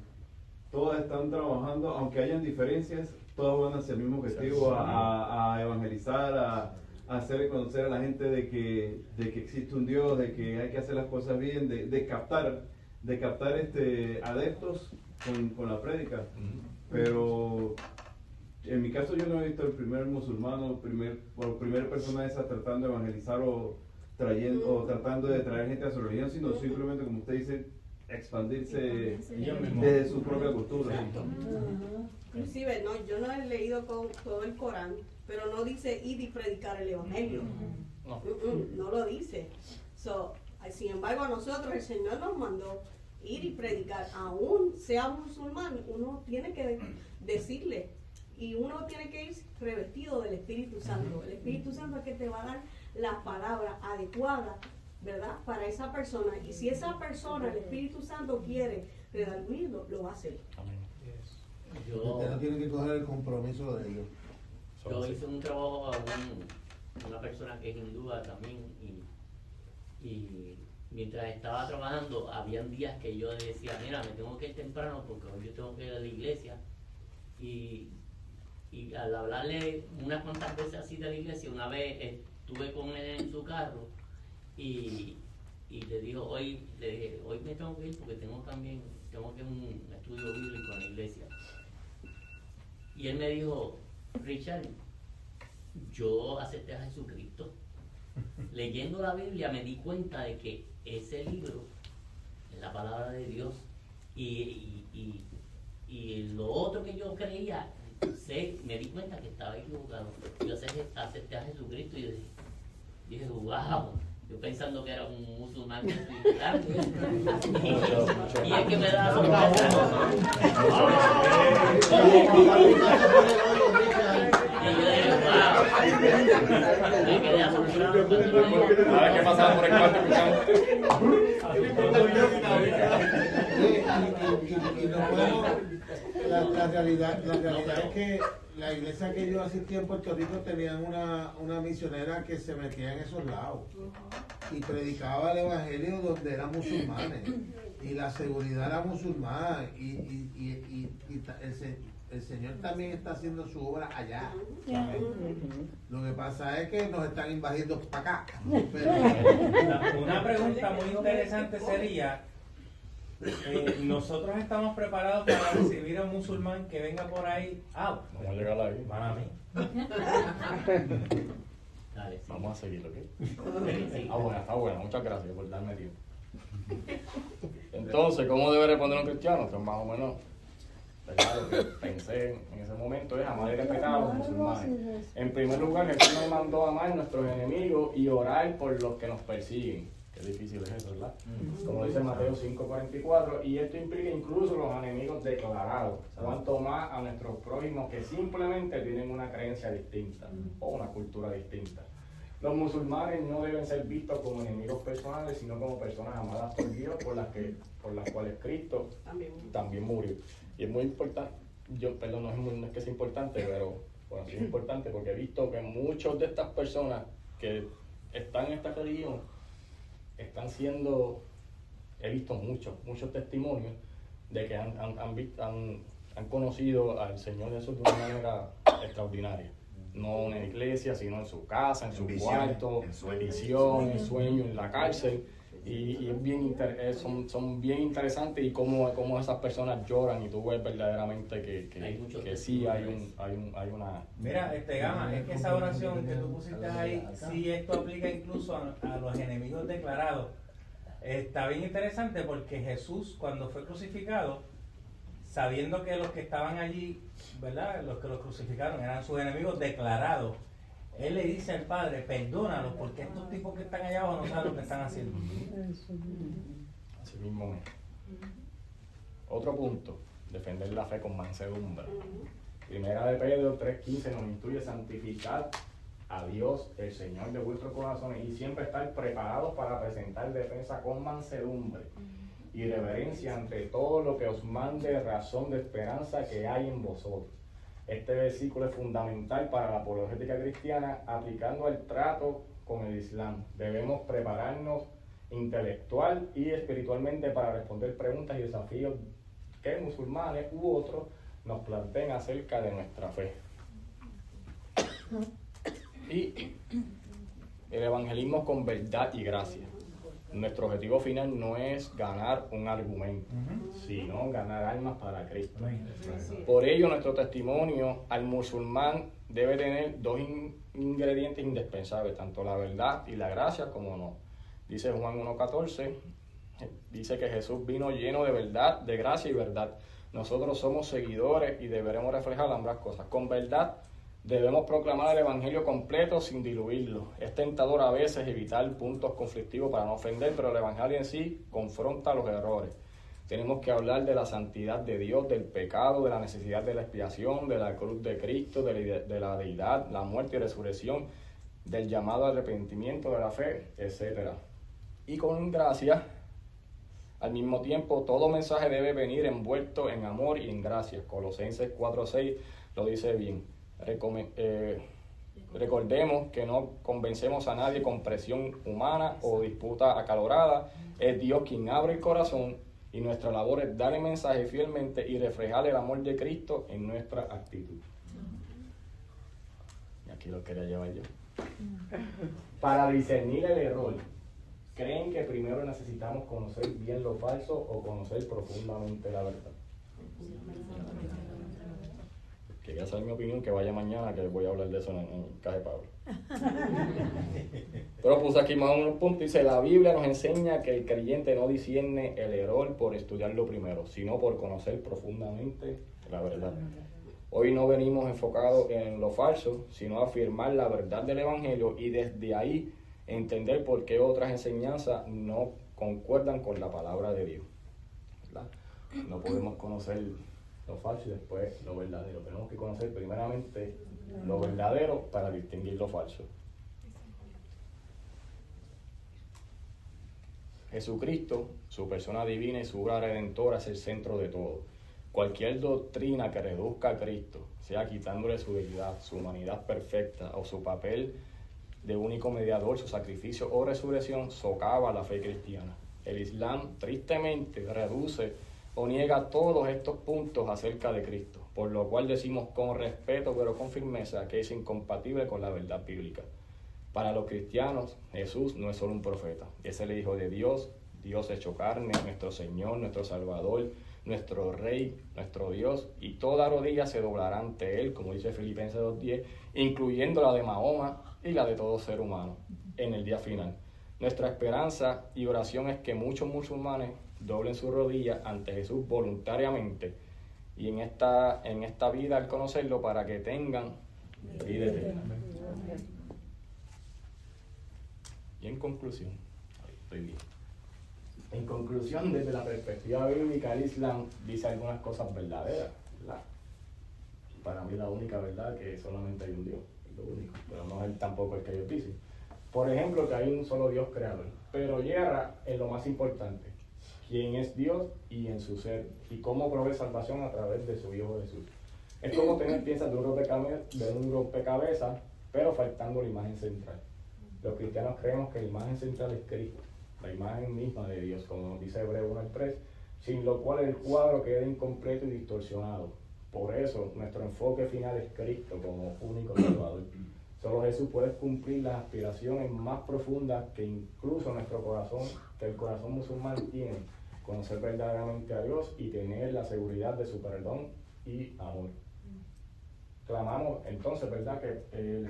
Speaker 5: todas están trabajando, aunque hayan diferencias, todas van hacia el mismo objetivo, a evangelizar, a hacer conocer a la gente de que existe un Dios, de que hay que hacer las cosas bien, de captar adeptos con la prédica. Pero en mi caso yo no he visto el primer musulmano, primera persona esa tratando de evangelizar o tratando de traer gente a su religión, sino simplemente, como usted dice, expandirse de su propia cultura.
Speaker 11: Inclusive, no, yo no he leído todo el Corán, pero no dice ir y predicar el evangelio. No lo dice. Sin embargo, a nosotros el Señor nos mandó ir y predicar, aún sea musulmán, uno tiene que decirle, y uno tiene que ir revestido del Espíritu Santo. El Espíritu Santo es que te va a dar la palabra adecuada, ¿verdad?, para esa persona. Y si esa persona, el Espíritu Santo, quiere redarguirlo, lo va a hacer.
Speaker 2: Usted no tiene que coger el compromiso de ellos.
Speaker 12: Yo hice un trabajo a una persona que es hindúa también, y mientras estaba trabajando, habían días que yo decía, mira, me tengo que ir temprano porque hoy yo tengo que ir a la iglesia. Y al hablarle unas cuantas veces así de la iglesia, una vez estuve con él en su carro y le dije, hoy me tengo que ir porque tengo que un estudio bíblico en la iglesia. Y él me dijo, Richard, yo acepté a Jesucristo. Leyendo la Biblia me di cuenta de que ese libro es la palabra de Dios, y lo otro que yo creía, me di cuenta que estaba equivocado. Yo acepté a Jesucristo y dije, wow, yo pensando que era un musulmán cristiano, y es que me da sorpresa. Me quedé asombrado.
Speaker 1: A ver qué pasaba por el cuarto escuchando.
Speaker 2: La realidad es que la iglesia que yo asistí en Puerto Rico tenían una misionera que se metía en esos lados y predicaba el evangelio donde eran musulmanes, y la seguridad era musulmana, y el Señor también está haciendo su obra allá. Lo que pasa es que nos están invadiendo para acá.
Speaker 7: Una pregunta muy interesante sería, nosotros estamos preparados para recibir a un musulmán que venga por ahí. Vamos
Speaker 1: a llegar ahí.
Speaker 7: Para mí.
Speaker 12: Dale, sí.
Speaker 1: Vamos a seguir, ¿ok? Está buena. Muchas gracias por darme tiempo. Entonces, ¿cómo debe responder un cristiano? Pues más o menos, ¿verdad? Lo que pensé en ese momento es amar y respetar a los musulmanes. En primer lugar, Jesús nos mandó a amar a nuestros enemigos y orar por los que nos persiguen. Qué difícil es eso, ¿verdad? Como dice Mateo 5:44, y esto implica incluso los enemigos declarados, cuanto más a nuestros prójimos que simplemente tienen una creencia distinta o una cultura distinta. Los musulmanes no deben ser vistos como enemigos personales, sino como personas amadas por Dios, por las cuales Cristo también murió. Y es muy importante, no es que sea importante, pero bueno, sí es importante porque he visto que muchas de estas personas que están en esta religión he visto muchos testimonios de que han conocido al Señor Jesús de una manera extraordinaria. No en la iglesia, sino en su casa, en su cuarto, en visión, en sueño, en la cárcel. Y es bien son bien interesantes, y cómo esas personas lloran, y tú ves verdaderamente que sí hay una...
Speaker 7: Mira, Gama, es que esa oración que tú pusiste ahí, sí, esto aplica incluso a los enemigos declarados. Está bien interesante porque Jesús, cuando fue crucificado, sabiendo que los que estaban allí, ¿verdad?, los que lo crucificaron eran sus enemigos declarados, Él le dice al Padre, perdónalos porque estos tipos que están allá abajo no saben lo que están haciendo.
Speaker 1: Así mismo es. Otro punto, defender la fe con mansedumbre. Primera de Pedro 3:15 nos instruye santificar a Dios, el Señor de vuestros corazones, y siempre estar preparados para presentar defensa con mansedumbre y reverencia ante todo lo que os mande razón de esperanza que hay en vosotros. Este versículo es fundamental para la apologética cristiana, aplicando al trato con el Islam. Debemos prepararnos intelectual y espiritualmente para responder preguntas y desafíos que musulmanes u otros nos planteen acerca de nuestra fe. Y el evangelismo con verdad y gracia. nuestro objetivo final no es ganar un argumento, sino ganar almas para Cristo. Por ello, nuestro testimonio al musulmán debe tener dos ingredientes indispensables, tanto la verdad y la gracia como no. Dice Juan 1:14, dice que Jesús vino lleno de verdad, de gracia y verdad. Nosotros somos seguidores y deberemos reflejar ambas cosas. Con verdad debemos proclamar el Evangelio completo sin diluirlo. Es tentador a veces evitar puntos conflictivos para no ofender, pero el Evangelio en sí confronta los errores. Tenemos que hablar de la santidad de Dios, del pecado, de la necesidad de la expiación, de la cruz de Cristo, de la deidad, la muerte y resurrección, del llamado al arrepentimiento, de la fe, etc. Y con gracia, al mismo tiempo, todo mensaje debe venir envuelto en amor y en gracia. Colosenses 4:6 lo dice bien. Recordemos que no convencemos a nadie con presión humana o disputa acalorada. Es Dios quien abre el corazón y nuestra labor es dar el mensaje fielmente y reflejar el amor de Cristo en nuestra actitud. Y aquí lo quería llevar yo. Para discernir el error, ¿creen que primero necesitamos conocer bien lo falso o conocer profundamente la verdad? Quería saber mi opinión, que vaya mañana, que voy a hablar de eso en Caje Pablo. Pero puse aquí más o menos un punto, dice, la Biblia nos enseña que el creyente no discierne el error por estudiarlo primero, sino por conocer profundamente la verdad. Hoy no venimos enfocados en lo falso, sino a afirmar la verdad del Evangelio y desde ahí entender por qué otras enseñanzas no concuerdan con la palabra de Dios, ¿verdad? No podemos conocer lo falso y después lo verdadero. Tenemos que conocer primeramente lo verdadero para distinguir lo falso. Jesucristo, su persona divina y su obra redentora es el centro de todo. Cualquier doctrina que reduzca a Cristo, sea quitándole su deidad, su humanidad perfecta o su papel de único mediador, su sacrificio o resurrección, socava la fe cristiana. El Islam tristemente reduce o niega todos estos puntos acerca de Cristo, por lo cual decimos con respeto pero con firmeza que es incompatible con la verdad bíblica. Para los cristianos, Jesús no es solo un profeta, es el Hijo de Dios, Dios hecho carne, nuestro Señor, nuestro Salvador, nuestro Rey, nuestro Dios, y toda rodilla se doblará ante Él, como dice Filipenses 2:10, incluyendo la de Mahoma y la de todo ser humano, en el día final. Nuestra esperanza y oración es que muchos musulmanes doblen su rodilla ante Jesús voluntariamente y en esta vida al conocerlo para que tengan vida eterna. Y en conclusión, desde la perspectiva bíblica, el Islam dice algunas cosas verdaderas, ¿verdad? Para mí la única verdad es que solamente hay un Dios, es lo único, pero no es tampoco el que ellos dicen. Por ejemplo, que hay un solo Dios creador, pero yerra en lo más importante, quién es Dios y en su ser, y cómo provee salvación a través de su Hijo Jesús. Es como tener piezas de un rompecabezas, pero faltando la imagen central. Los cristianos creemos que la imagen central es Cristo, la imagen misma de Dios, como nos dice Hebreos 1:3, sin lo cual el cuadro queda incompleto y distorsionado. Por eso, nuestro enfoque final es Cristo como único Salvador. Solo Jesús puede cumplir las aspiraciones más profundas que incluso nuestro corazón, que el corazón musulmán tiene, conocer verdaderamente a Dios y tener la seguridad de su perdón y amor. Clamamos entonces, ¿verdad?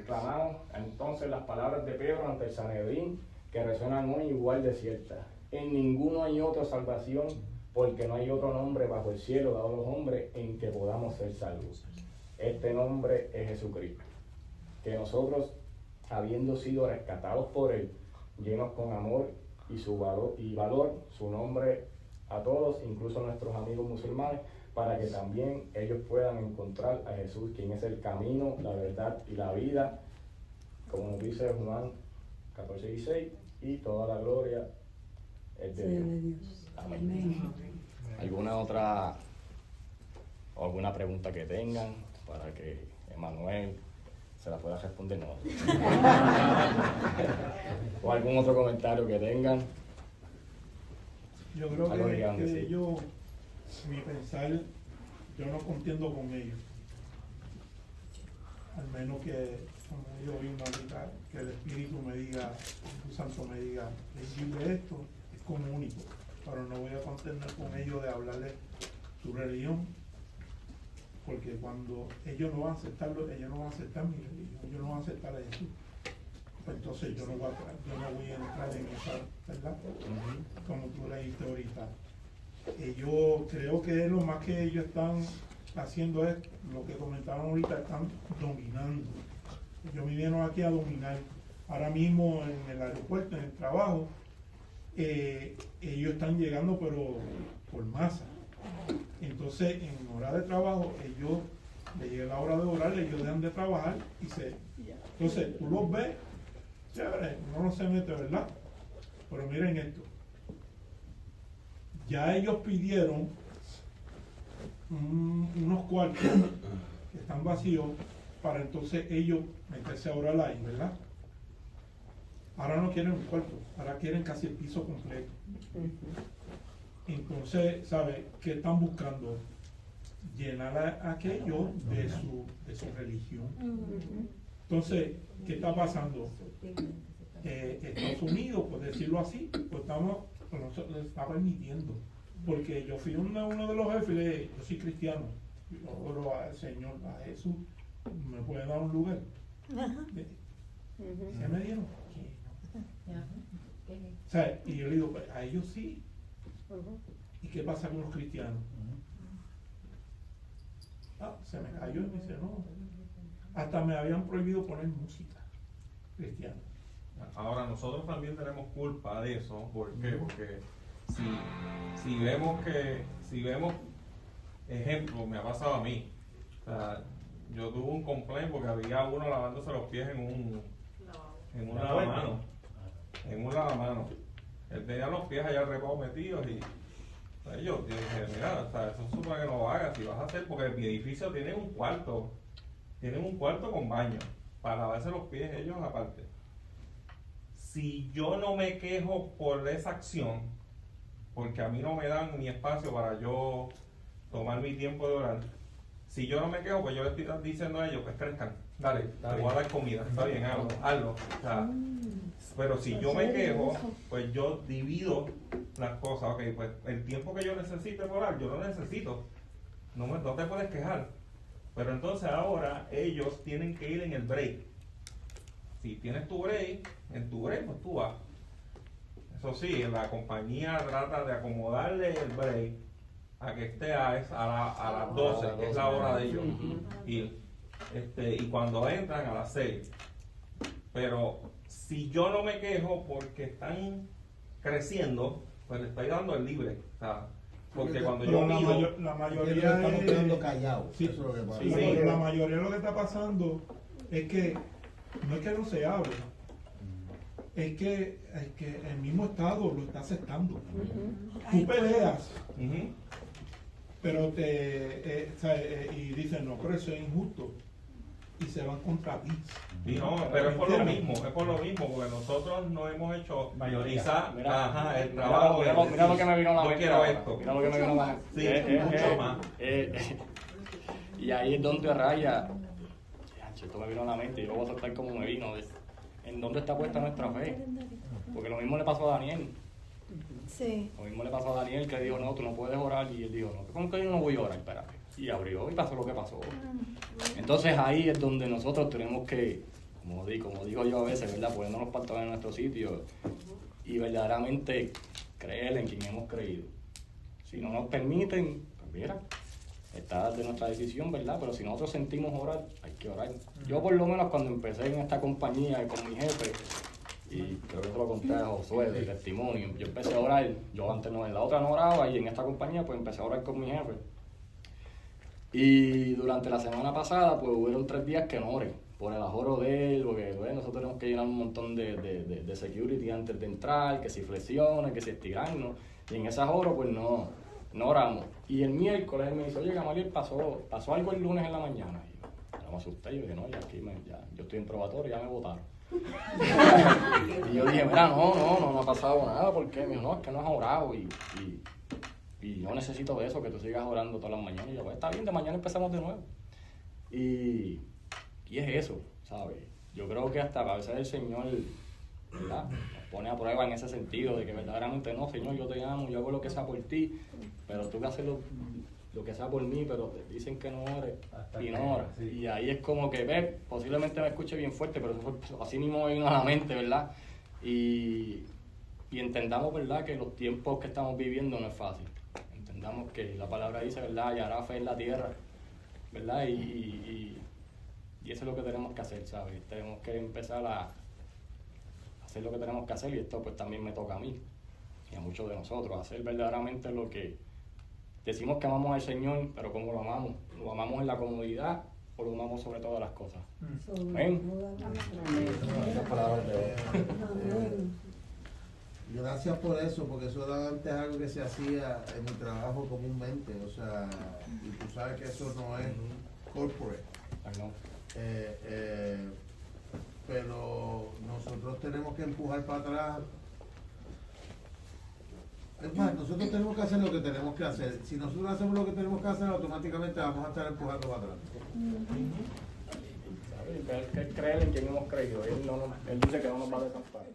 Speaker 1: Clamamos entonces las palabras de Pedro ante el Sanedrín, que resuenan hoy igual de ciertas. En ninguno hay otra salvación, porque no hay otro nombre bajo el cielo dado a los hombres en que podamos ser salvos. Este nombre es Jesucristo. Que nosotros, habiendo sido rescatados por Él, llenos con amor y valor, su nombre a todos, incluso a nuestros amigos musulmanes, para que también ellos puedan encontrar a Jesús, quien es el camino, la verdad y la vida, como nos dice Juan 14:16, y toda la gloria es de Dios. Amén. ¿Alguna otra o alguna pregunta que tengan para que Emanuel se la pueda responder? No. ¿O algún otro comentario que tengan?
Speaker 13: Yo creo que ellos, mi pensar, yo no contiendo con ellos. Al menos que como yo vi ahorita, que el Espíritu me diga, el Espíritu Santo me diga, decirle esto, es como único, pero no voy a contender con ellos de hablarles su religión, porque cuando ellos no van a aceptarlo, ellos no van a aceptar mi religión, ellos no van a aceptar a Jesús. Pues entonces yo no voy a entrar en esa, ¿verdad? Como tú leíste ahorita. Yo creo que lo más que ellos están haciendo es lo que comentaban ahorita, están dominando. Ellos vinieron aquí a dominar. Ahora mismo en el aeropuerto, en el trabajo, ellos están llegando pero por masa. Entonces en hora de trabajo, ellos le llega la hora de orar, ellos dejan de trabajar y se... Entonces tú los ves, chévere, no se mete, ¿verdad? Pero miren esto. Ya ellos pidieron unos cuartos que están vacíos para entonces ellos meterse a orar ahí, ¿verdad? Ahora no quieren un cuarto, ahora quieren casi el piso completo. Entonces, ¿sabe qué están buscando? Llenar a aquello de su religión. Entonces, ¿qué está pasando? Estados Unidos, por decirlo así, pues les está permitiendo. Porque yo fui uno de los jefes y le dije, yo soy cristiano, yo oro al Señor, a Jesús, ¿me puede dar un lugar? ¿Se me dieron? O sea, y yo le digo, pues a ellos sí. ¿Y qué pasa con los cristianos? Se me cayó y me dice, no. Hasta me habían prohibido poner música cristiana.
Speaker 14: Ahora nosotros también tenemos culpa de eso. ¿Por qué? Porque si vemos, ejemplo, me ha pasado a mí. O sea, yo tuve un complaint porque había uno lavándose los pies en un lavamano. En un lavamano. Él tenía los pies allá repados metidos y yo dije, mira, o sea, eso supone que no lo hagas. Si vas a hacer, porque mi edificio tiene un cuarto con baño para lavarse los pies ellos aparte. Si yo no me quejo por esa acción, porque a mí no me dan ni espacio para yo tomar mi tiempo de orar, si yo no me quejo, pues yo le estoy diciendo a ellos, pues crezcan, dale, te voy a dar comida, está bien, hazlo. O sea, pero si yo me quejo, pues yo divido las cosas. Ok, pues el tiempo que yo necesite por orar, yo lo necesito. No te puedes quejar. Pero entonces ahora ellos tienen que ir en el break. Si tienes tu break, en tu break, pues tú vas. Eso sí, la compañía trata de acomodarle el break a que esté a las 12, que es la hora de ellos. Y cuando entran a las 6. Pero si yo no me quejo porque están creciendo, pues le estoy dando el libre. O sea, porque cuando yo mido,
Speaker 2: la mayoría estamos quedando callados.
Speaker 13: Sí,
Speaker 2: eso es lo que pasa.
Speaker 13: Sí. La mayoría de lo que está pasando es que no es que no se hable, es que el mismo Estado lo está aceptando. Tú peleas, pero y dicen, no, pero eso es injusto. Y se van contra ti.
Speaker 14: Sí, no, pero es por lo mismo, porque nosotros no hemos hecho
Speaker 15: mayoría.
Speaker 14: El trabajo.
Speaker 15: Mira lo que me vino a la mente.
Speaker 14: Yo quiero esto.
Speaker 15: Mira lo que me vino a la mente.
Speaker 14: Sí, mucho más.
Speaker 15: Y ahí es donde raya. Esto me vino a la mente y yo lo voy a soltar como me vino. ¿En dónde está puesta nuestra fe? Porque lo mismo le pasó a Daniel.
Speaker 3: Sí.
Speaker 15: Lo mismo le pasó a Daniel, que dijo, no, tú no puedes orar. Y él dijo, no, ¿cómo que yo no voy a orar? Espérate. Y abrió y pasó lo que pasó. Entonces ahí es donde nosotros tenemos que, como digo yo a veces, ¿verdad? Poniendo los pantalones en nuestro sitio y verdaderamente creer en quien hemos creído. Si no nos permiten, pues mira, está de nuestra decisión, ¿verdad? Pero si nosotros sentimos orar, hay que orar. Yo por lo menos cuando empecé en esta compañía con mi jefe, y creo que te lo conté a Josué del testimonio, yo empecé a orar, yo antes no, en la otra no oraba y en esta compañía pues empecé a orar con mi jefe. Y durante la semana pasada pues hubieron 3 días que no oré por el ajoro de él, porque bueno, nosotros tenemos que llenar un montón de security antes de entrar, que si flexiones, que si estirarnos, y en ese ajoro pues no oramos. Y el miércoles él me dice, oye Gamaliel, pasó algo el lunes en la mañana. Y yo me asusté, yo dije, no, ya aquí yo estoy en probatorio, ya me votaron. Y yo dije, mira, no ha pasado nada, ¿por qué? Me dijo, no, es que no has orado y yo necesito de eso, que tú sigas orando todas las mañanas. Y yo, pues está bien, de mañana empezamos de nuevo. Y es eso, ¿sabes? yo creo que hasta a veces el Señor, ¿verdad?, nos pone a prueba en ese sentido, de que verdaderamente no, Señor, yo te amo, yo hago lo que sea por ti, pero tú que haces lo que sea por mí, pero te dicen que no ores y no oras. Sí. Y ahí es como que, posiblemente me escuche bien fuerte, pero así mismo me vino a la mente, ¿verdad? Y entendamos, ¿verdad?, que los tiempos que estamos viviendo no es fácil. Entendamos que la palabra dice, ¿verdad?, hallará fe en la tierra, ¿verdad? Y eso es lo que tenemos que hacer, ¿sabes? Tenemos que empezar a hacer lo que tenemos que hacer, y esto pues también me toca a mí y a muchos de nosotros, hacer verdaderamente lo que decimos que amamos al Señor, pero ¿cómo lo amamos? ¿Lo amamos en la comodidad o lo amamos sobre todas las cosas? ¿Ven?
Speaker 2: Gracias por eso, porque eso era antes algo que se hacía en mi trabajo comúnmente, o sea, y tú sabes que eso no es corporate. Pero nosotros tenemos que empujar para atrás. Es más, nosotros tenemos que hacer lo que tenemos que hacer. Si nosotros hacemos lo que tenemos que hacer, automáticamente vamos a estar empujando para atrás.
Speaker 15: Él cree en quien hemos creído. Él dice que no nos va a desamparar.